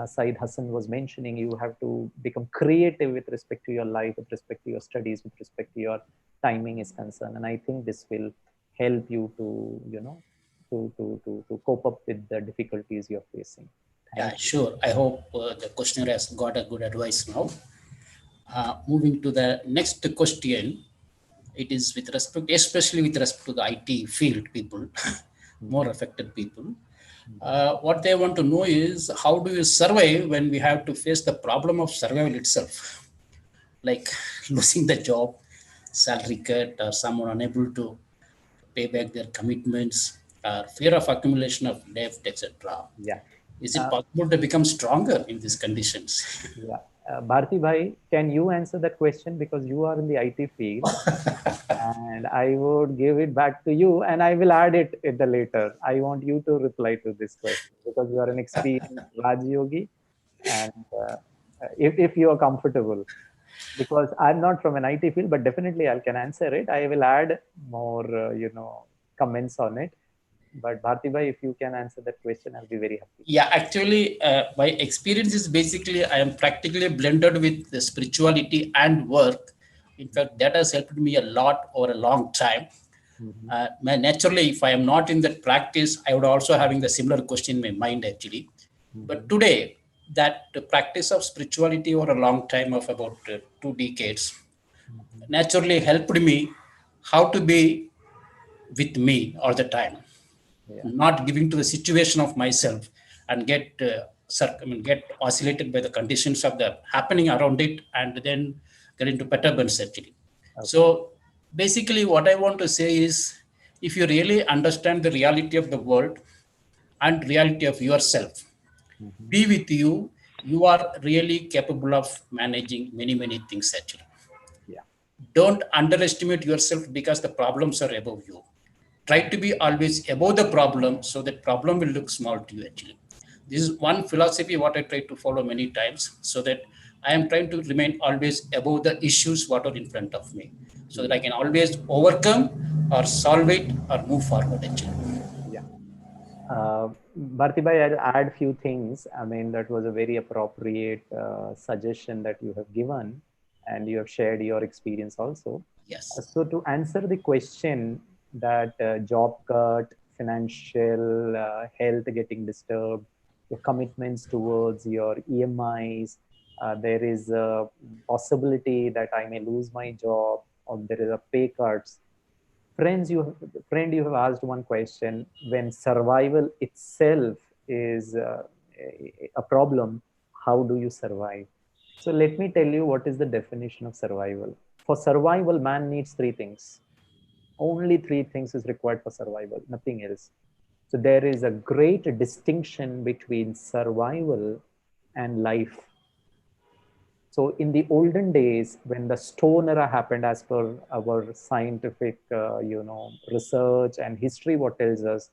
Said Hassan was mentioning, you have to become creative with respect to your life, with respect to your studies, with respect to your timing is concerned. And I think this will help you to, to cope up with the difficulties you're facing. Yeah, sure. I hope the questioner has got a good advice now. Moving to the next question, it is with respect, especially with respect to the IT field people, more affected people. What they want to know is, how do you survive when we have to face the problem of survival itself, like losing the job, salary cut, or someone unable to pay back their commitments, or fear of accumulation of debt, etc. Yeah. Is it possible to become stronger in these conditions? Yeah. Bharti Bhai, can you answer that question, because you are in the IT field? And I would give it back to you, and I will add it at the later. I want you to reply to this question, because you are an experienced Raj Yogi, and if you are comfortable, because I'm not from an IT field, but definitely I can answer it. I will add more, comments on it. But Bharti Bhai, if you can answer that question, I'll be very happy. Yeah, actually, my experience is basically I am practically blended with the spirituality and work. In fact, that has helped me a lot over a long time. Naturally, if I am not in that practice, I would also having the similar question in my mind actually. But today, that the practice of spirituality over a long time of about 2 decades naturally helped me how to be with me all the time. not giving to the situation of myself and get oscillated by the conditions of the happening around it, and then get into perturbance actually. So basically what I want to say is, if you really understand the reality of the world and reality of yourself, be with you, you are really capable of managing many things actually. Yeah. Don't underestimate yourself because the problems are above you. Try to be always above the problem so that problem will look small to you actually. This is one philosophy what I try to follow many times, so that I am trying to remain always above the issues what are in front of me, so that I can always overcome or solve it or move forward actually. Yeah. Bharti bhai, I'll add few things. I mean, that was a very appropriate suggestion that you have given, and you have shared your experience also. Yes. So to answer the question that job cut, financial health getting disturbed, your commitments towards your EMIs, there is a possibility that I may lose my job, or there is a pay cuts. Friend, you have asked one question. When survival itself is a problem, how do you survive? So let me tell you what is the definition of survival. For survival, man needs three things. Only three things is required for survival, nothing else. So there is a great distinction between survival and life. So in the olden days, when the stone era happened, as per our scientific, research and history, what tells us,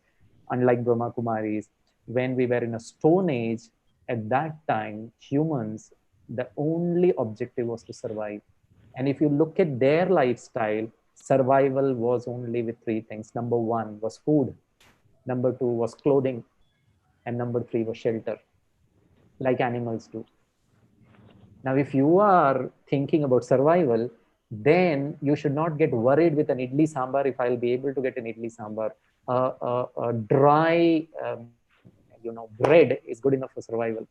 unlike Brahma Kumaris, when we were in a stone age, at that time, humans, the only objective was to survive. And if you look at their lifestyle, survival was only with three things. Number one was food. Number two was clothing. And number three was shelter, like animals do. Now, if you are thinking about survival, then you should not get worried with an idli sambar if I'll be able to get an idli sambar. A dry, bread is good enough for survival.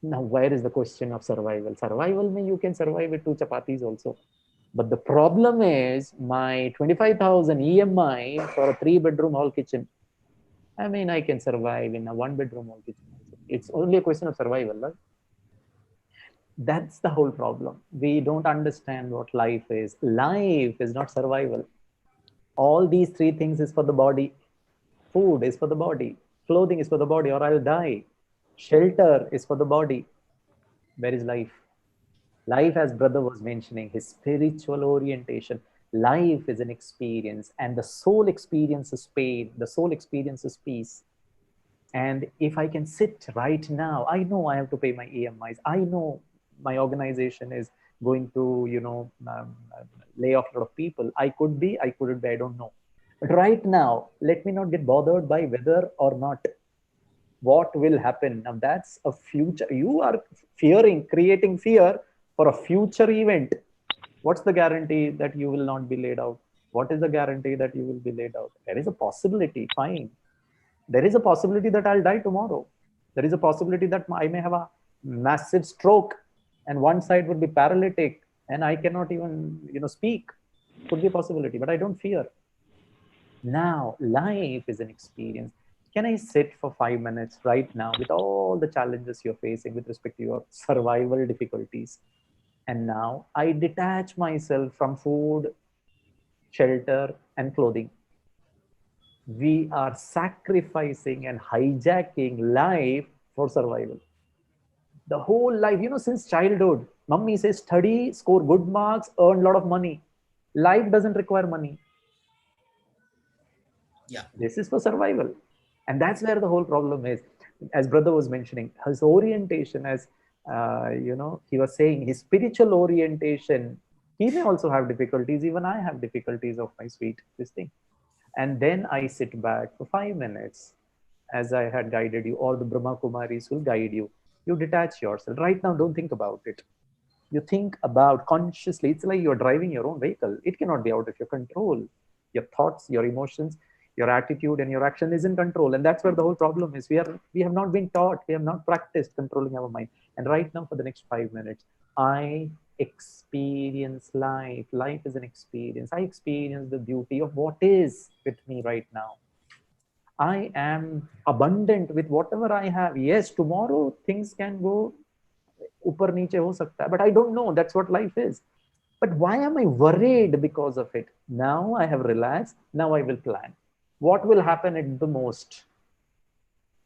Now, where is the question of survival? Survival means you can survive with two chapatis also. But the problem is my 25,000 EMI for a 3-bedroom hall kitchen. I mean, I can survive in a 1-bedroom hall kitchen also. It's only a question of survival, right? That's the whole problem. We don't understand what life is. Life is not survival. All these three things is for the body. Food is for the body. Clothing is for the body, or I'll die. Shelter is for the body. Where is life? Life, as brother was mentioning, his spiritual orientation. Life is an experience, and the soul experiences pain. The soul experiences peace. And if I can sit right now, I know I have to pay my EMIs. I know my organization is going to, lay off a lot of people. I could be, I couldn't be, I don't know. But right now, let me not get bothered by whether or not what will happen. Now that's a future. You are creating fear for a future event. What's the guarantee that you will not be laid out? What is the guarantee that you will be laid out? There is a possibility, fine. There is a possibility that I'll die tomorrow. There is a possibility that I may have a massive stroke and one side would be paralytic and I cannot even, speak. Could be a possibility, but I don't fear. Now, life is an experience. Can I sit for 5 minutes right now with all the challenges you're facing with respect to your survival difficulties? And now I detach myself from food, shelter, and clothing. We are sacrificing and hijacking life for survival. The whole life, since childhood, mummy says study, score good marks, earn a lot of money. Life doesn't require money. Yeah. This is for survival. And that's where the whole problem is. As brother was mentioning, his orientation, as he was saying, his spiritual orientation, he may also have difficulties. Even I have difficulties of my this thing. And then I sit back for 5 minutes, as I had guided you, or the Brahma Kumaris will guide you. You detach yourself. Right now, don't think about it. You think about consciously. It's like you're driving your own vehicle. It cannot be out of your control. Your thoughts, your emotions, your attitude, and your action is in control. And that's where the whole problem is. We have not been taught. We have not practiced controlling our mind. And right now, for the next 5 minutes, I experience life. Life is an experience. I experience the beauty of what is with me right now. I am abundant with whatever I have. Yes, tomorrow things can go upar niche ho sakta hai, but I don't know. That's what life is. But why am I worried because of it? Now I have relaxed. Now I will plan. What will happen at the most?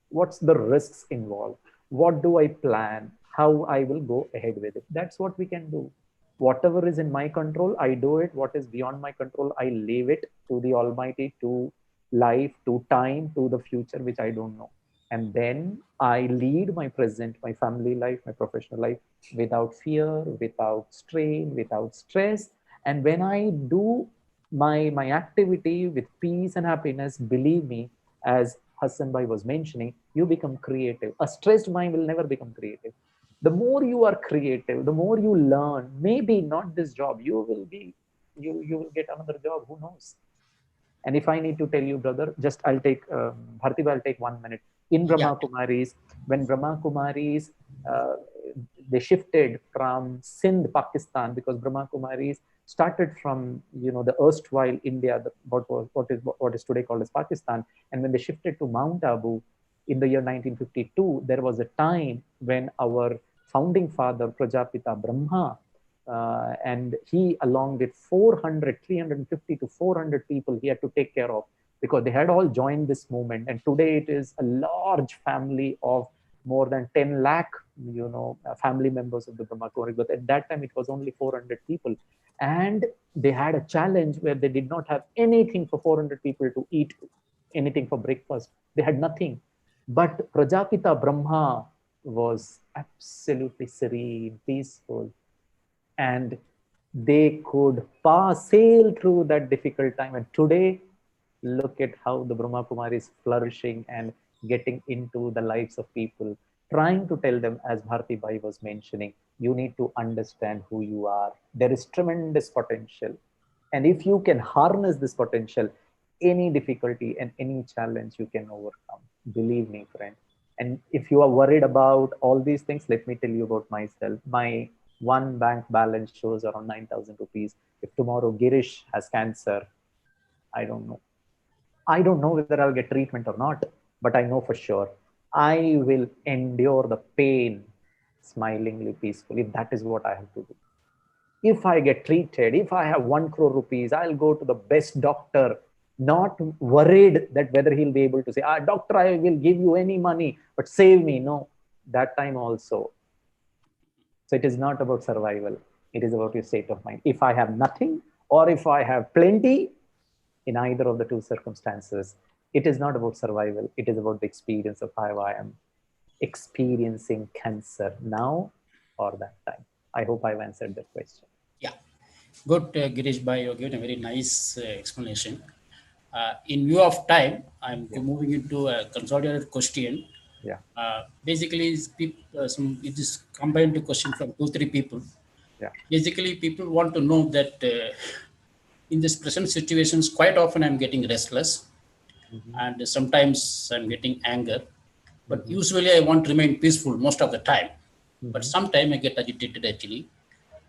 What's the risks involved? What do I plan? How I will go ahead with it? That's what we can do. Whatever is in my control, I do it. What is beyond my control, I leave it to the Almighty, to life, to time, to the future, which I don't know. And then I lead my present, my family life, my professional life without fear, without strain, without stress. And when I do my activity with peace and happiness, believe me, as Hassan Bhai was mentioning, you become creative. A stressed mind will never become creative. The more you are creative, the more you learn. Maybe not this job, you will get another job, who knows. And if I need to tell you, brother, just I'll take Bharti, I'll take 1 minute. In Yeah. Brahma Kumaris, when Brahma Kumaris uh, they shifted from Sindh, Pakistan, because Brahma Kumaris started from the erstwhile India, what is today called as Pakistan, and when they shifted to Mount Abu in the year 1952, there was a time when our founding father Prajapita Brahma and he, along with 350 to 400 people, he had to take care of, because they had all joined this movement. And today it is a large family of more than 10 lakh, family members of the Brahma Kumaris. But at that time, it was only 400 people. And they had a challenge where they did not have anything for 400 people to eat, anything for breakfast. They had nothing. But Prajapita Brahma was absolutely serene, peaceful, and they could sail through that difficult time. And today, look at how the Brahma Kumari is flourishing and getting into the lives of people, trying to tell them, as Bharti Bai was mentioning, you need to understand who you are. There is tremendous potential. And if you can harness this potential, any difficulty and any challenge you can overcome. Believe me, friend. And if you are worried about all these things, let me tell you about myself. My one bank balance shows around 9,000 rupees. If tomorrow Gireesh has cancer, I don't know. I don't know whether I'll get treatment or not, but I know for sure I will endure the pain smilingly, peacefully. That is what I have to do. If I get treated, if I have 1 crore rupees, I'll go to the best doctor, not worried that whether he'll be able to say, doctor, I will give you any money, but save me. No, that time also. So it is not about survival. It is about your state of mind. If I have nothing or if I have plenty, in either of the two circumstances, it is not about survival. It is about the experience of how I am experiencing cancer now or that time. I hope I've answered that question. Yeah. Good, Gireesh Bhai, you given a very nice explanation. In view of time, I'm moving into a consolidated question. Yeah. Basically, it is combined to question from 2, 3 people. Yeah. Basically, people want to know that in this present situations, quite often I'm getting restless, and sometimes I'm getting anger. But usually, I want to remain peaceful most of the time. But sometimes I get agitated actually,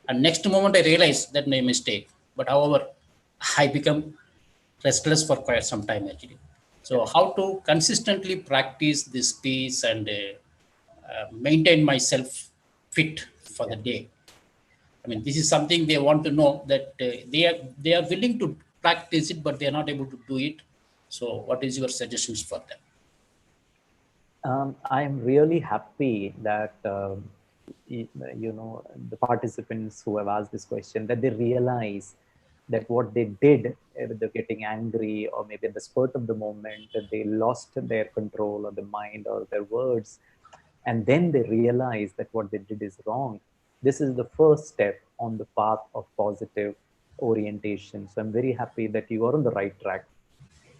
and next moment I realize that my mistake. But however, I become restless for quite some time actually. So how to consistently practice this peace and maintain myself fit for the day? I mean, this is something they want to know, that they are willing to practice it, but they are not able to do it. So, what is your suggestions for them? I'm really happy that the participants who have asked this question, that they realize that what they did with the getting angry, or maybe at the spurt of the moment, that they lost their control of the mind or their words, and then they realize that what they did is wrong. This is the first step on the path of positive orientation. So I'm very happy that you are on the right track.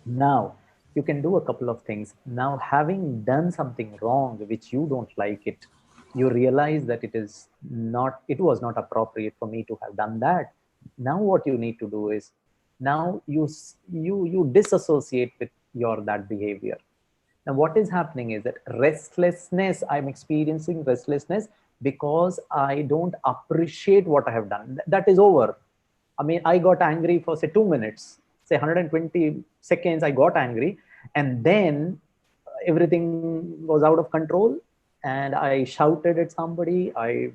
Now, you can do a couple of things. Now, having done something wrong, which you don't like it, you realize that it was not appropriate for me to have done that. Now, what you need to do is, now you disassociate with that behavior. Now, what is happening is that restlessness, I'm experiencing restlessness because I don't appreciate what I have done. That is over. I mean, I got angry for say 2 minutes, say 120 seconds, I got angry. And then everything was out of control, and I shouted at somebody. I,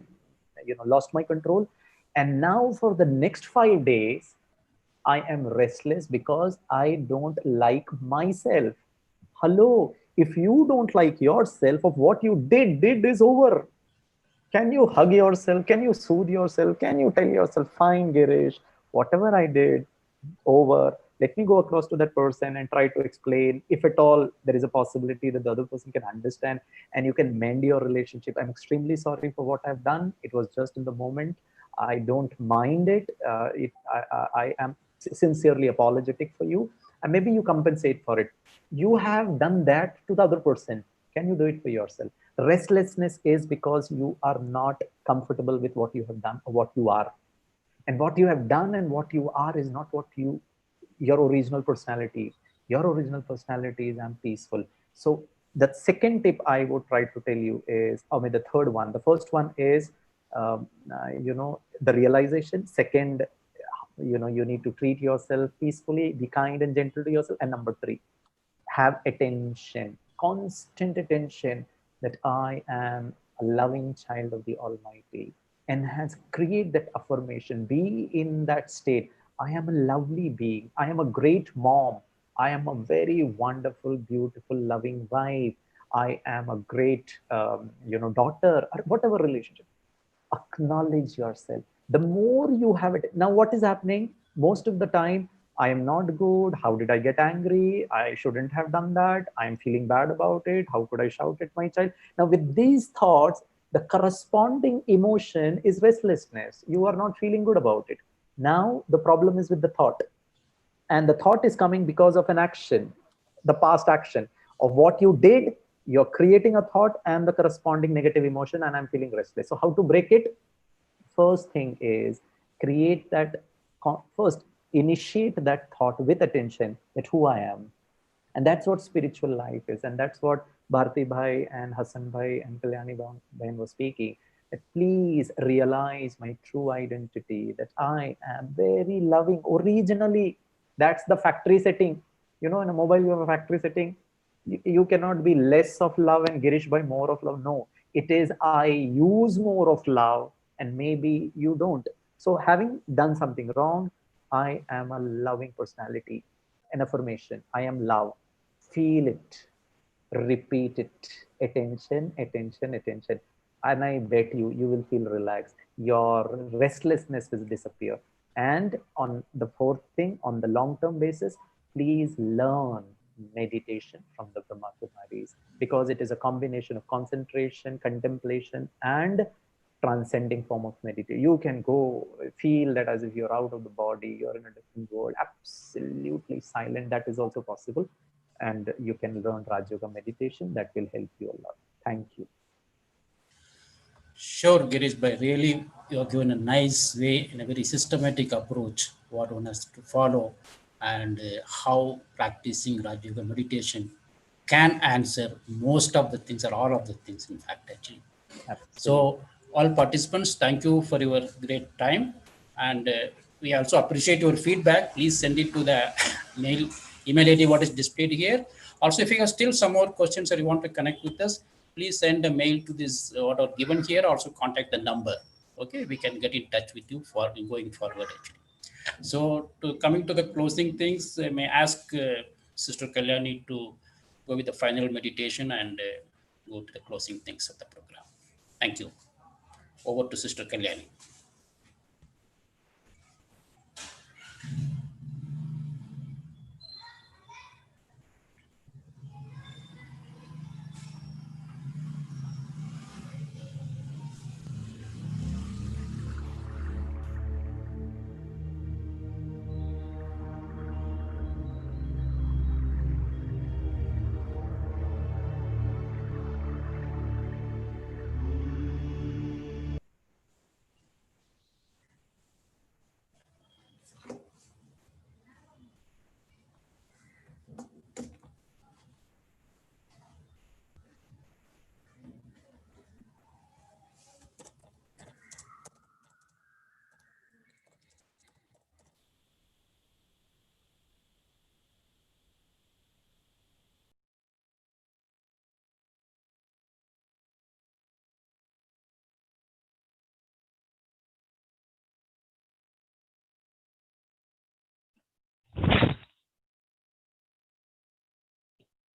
lost my control. And now for the next 5 days, I am restless because I don't like myself. Hello, if you don't like yourself, of what you did is over. Can you hug yourself? Can you soothe yourself? Can you tell yourself, fine, Gireesh, whatever I did, over. Let me go across to that person and try to explain, if at all there is a possibility that the other person can understand and you can mend your relationship. I'm extremely sorry for what I've done. It was just in the moment. I don't mind it. I am sincerely apologetic for you, and maybe you compensate for it. You have done that to the other person. Can you do it for yourself? Restlessness is because you are not comfortable with what you have done or what you are. And what you have done and what you are is not what your original personality. Your original personality is I'm peaceful. So the second tip I would try to tell you is, I mean, the third one. The first one is, the realization. Second, you need to treat yourself peacefully, be kind and gentle to yourself. And number three, have attention, constant attention, that I am a loving child of the Almighty. And has create that affirmation, be in that state. I am a lovely being. I am a great mom. I am a very wonderful, beautiful, loving wife. I am a great, daughter, or whatever relationship. Acknowledge yourself. The more you have it, now what is happening most of the time? I am not good. How did I get angry? I shouldn't have done that. I am feeling bad about it. How could I shout at my child? Now with these thoughts, the corresponding emotion is restlessness. You are not feeling good about it. Now the problem is with the thought, and the thought is coming because of an action, the past action of what you did. You're creating a thought and the corresponding negative emotion, and I'm feeling restless. So how to break it? First thing is, create that, first initiate that thought with attention, that who I am. And that's what spiritual life is, and that's what Bharti bhai and Hassan bhai and Kalyani bhain was speaking, that please realize my true identity, that I am very loving originally. That's the factory setting. In a mobile you have a factory setting. You cannot be less of love and Girish by more of love. No, it is I use more of love and maybe you don't. So having done something wrong, I am a loving personality. An affirmation, I am love. Feel it, repeat it. Attention, attention, attention. And I bet you will feel relaxed. Your restlessness will disappear. And on the fourth thing, on the long-term basis, please learn meditation from the Brahma Kumaris, because it is a combination of concentration, contemplation, and transcending form of meditation. You can go feel that as if you're out of the body, you're in a different world, absolutely silent. That is also possible. And you can learn Raj Yoga meditation. That will help you a lot. Thank you. Sure, Girish, but really you have given a nice way in a very systematic approach what one has to follow, and how practicing Raj Yoga meditation can answer most of the things or all of the things, in fact, actually. Absolutely. So, all participants, thank you for your great time, and we also appreciate your feedback. Please send it to the mail email ID what is displayed here. Also, if you have still some more questions or you want to connect with us, please send a mail to this what are given here. Also, contact the number. Okay, we can get in touch with you for going forward. Actually, so to coming to the closing things, I may ask Sister Kalyani to go with the final meditation and go to the closing things of the program. Thank you. Over to Sister Kalyani.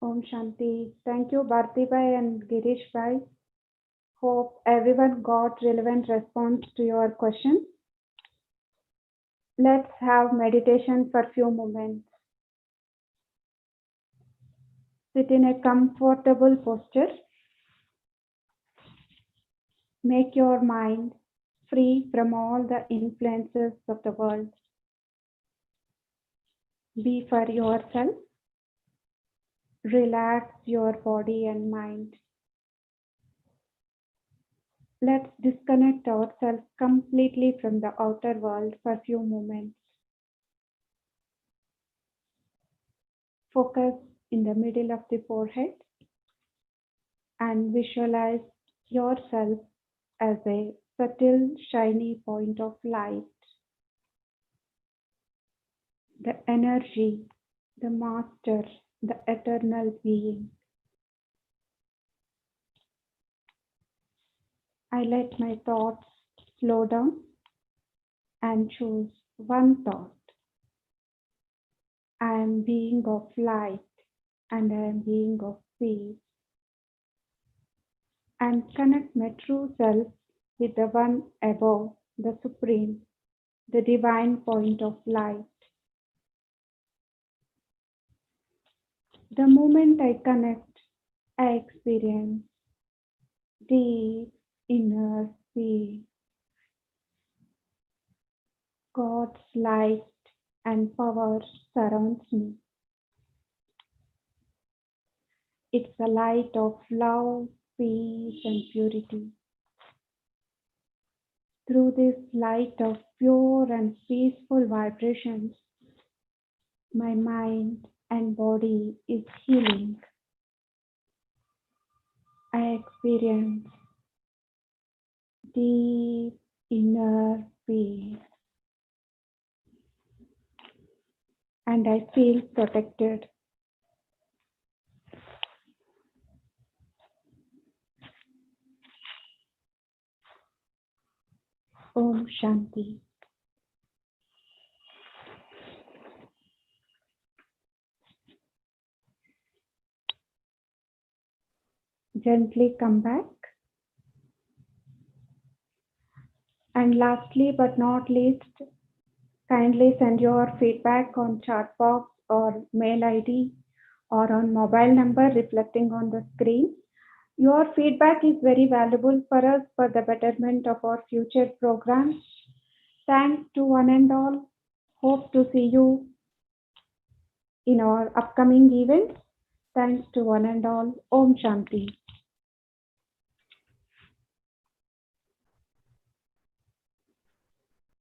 Om Shanti. Thank you, Bharti Bhai and Gireesh Bhai. Hope everyone got relevant response to your question. Let's have meditation for few moments. Sit in a comfortable posture. Make your mind free from all the influences of the world. Be for yourself. Relax your body and mind. Let's disconnect ourselves completely from the outer world for a few moments. Focus in the middle of the forehead and visualize yourself as a subtle, shiny point of light. The energy, the master, the eternal being. I let my thoughts slow down and choose one thought. I am being of light and I am being of peace. And connect my true self with the one above, the supreme, the divine point of light. The moment I connect, I experience deep inner peace. God's light and power surrounds me. It's a light of love, peace, and purity. Through this light of pure and peaceful vibrations, my mind and body is healing. I experience deep inner peace and I feel protected. Om Shanti. Gently come back. And lastly but not least, kindly send your feedback on chat box or mail ID or on mobile number reflecting on the screen. Your feedback is very valuable for us for the betterment of our future programs. Thanks to one and all. Hope to see you in our upcoming events. Thanks to one and all. Om Shanti.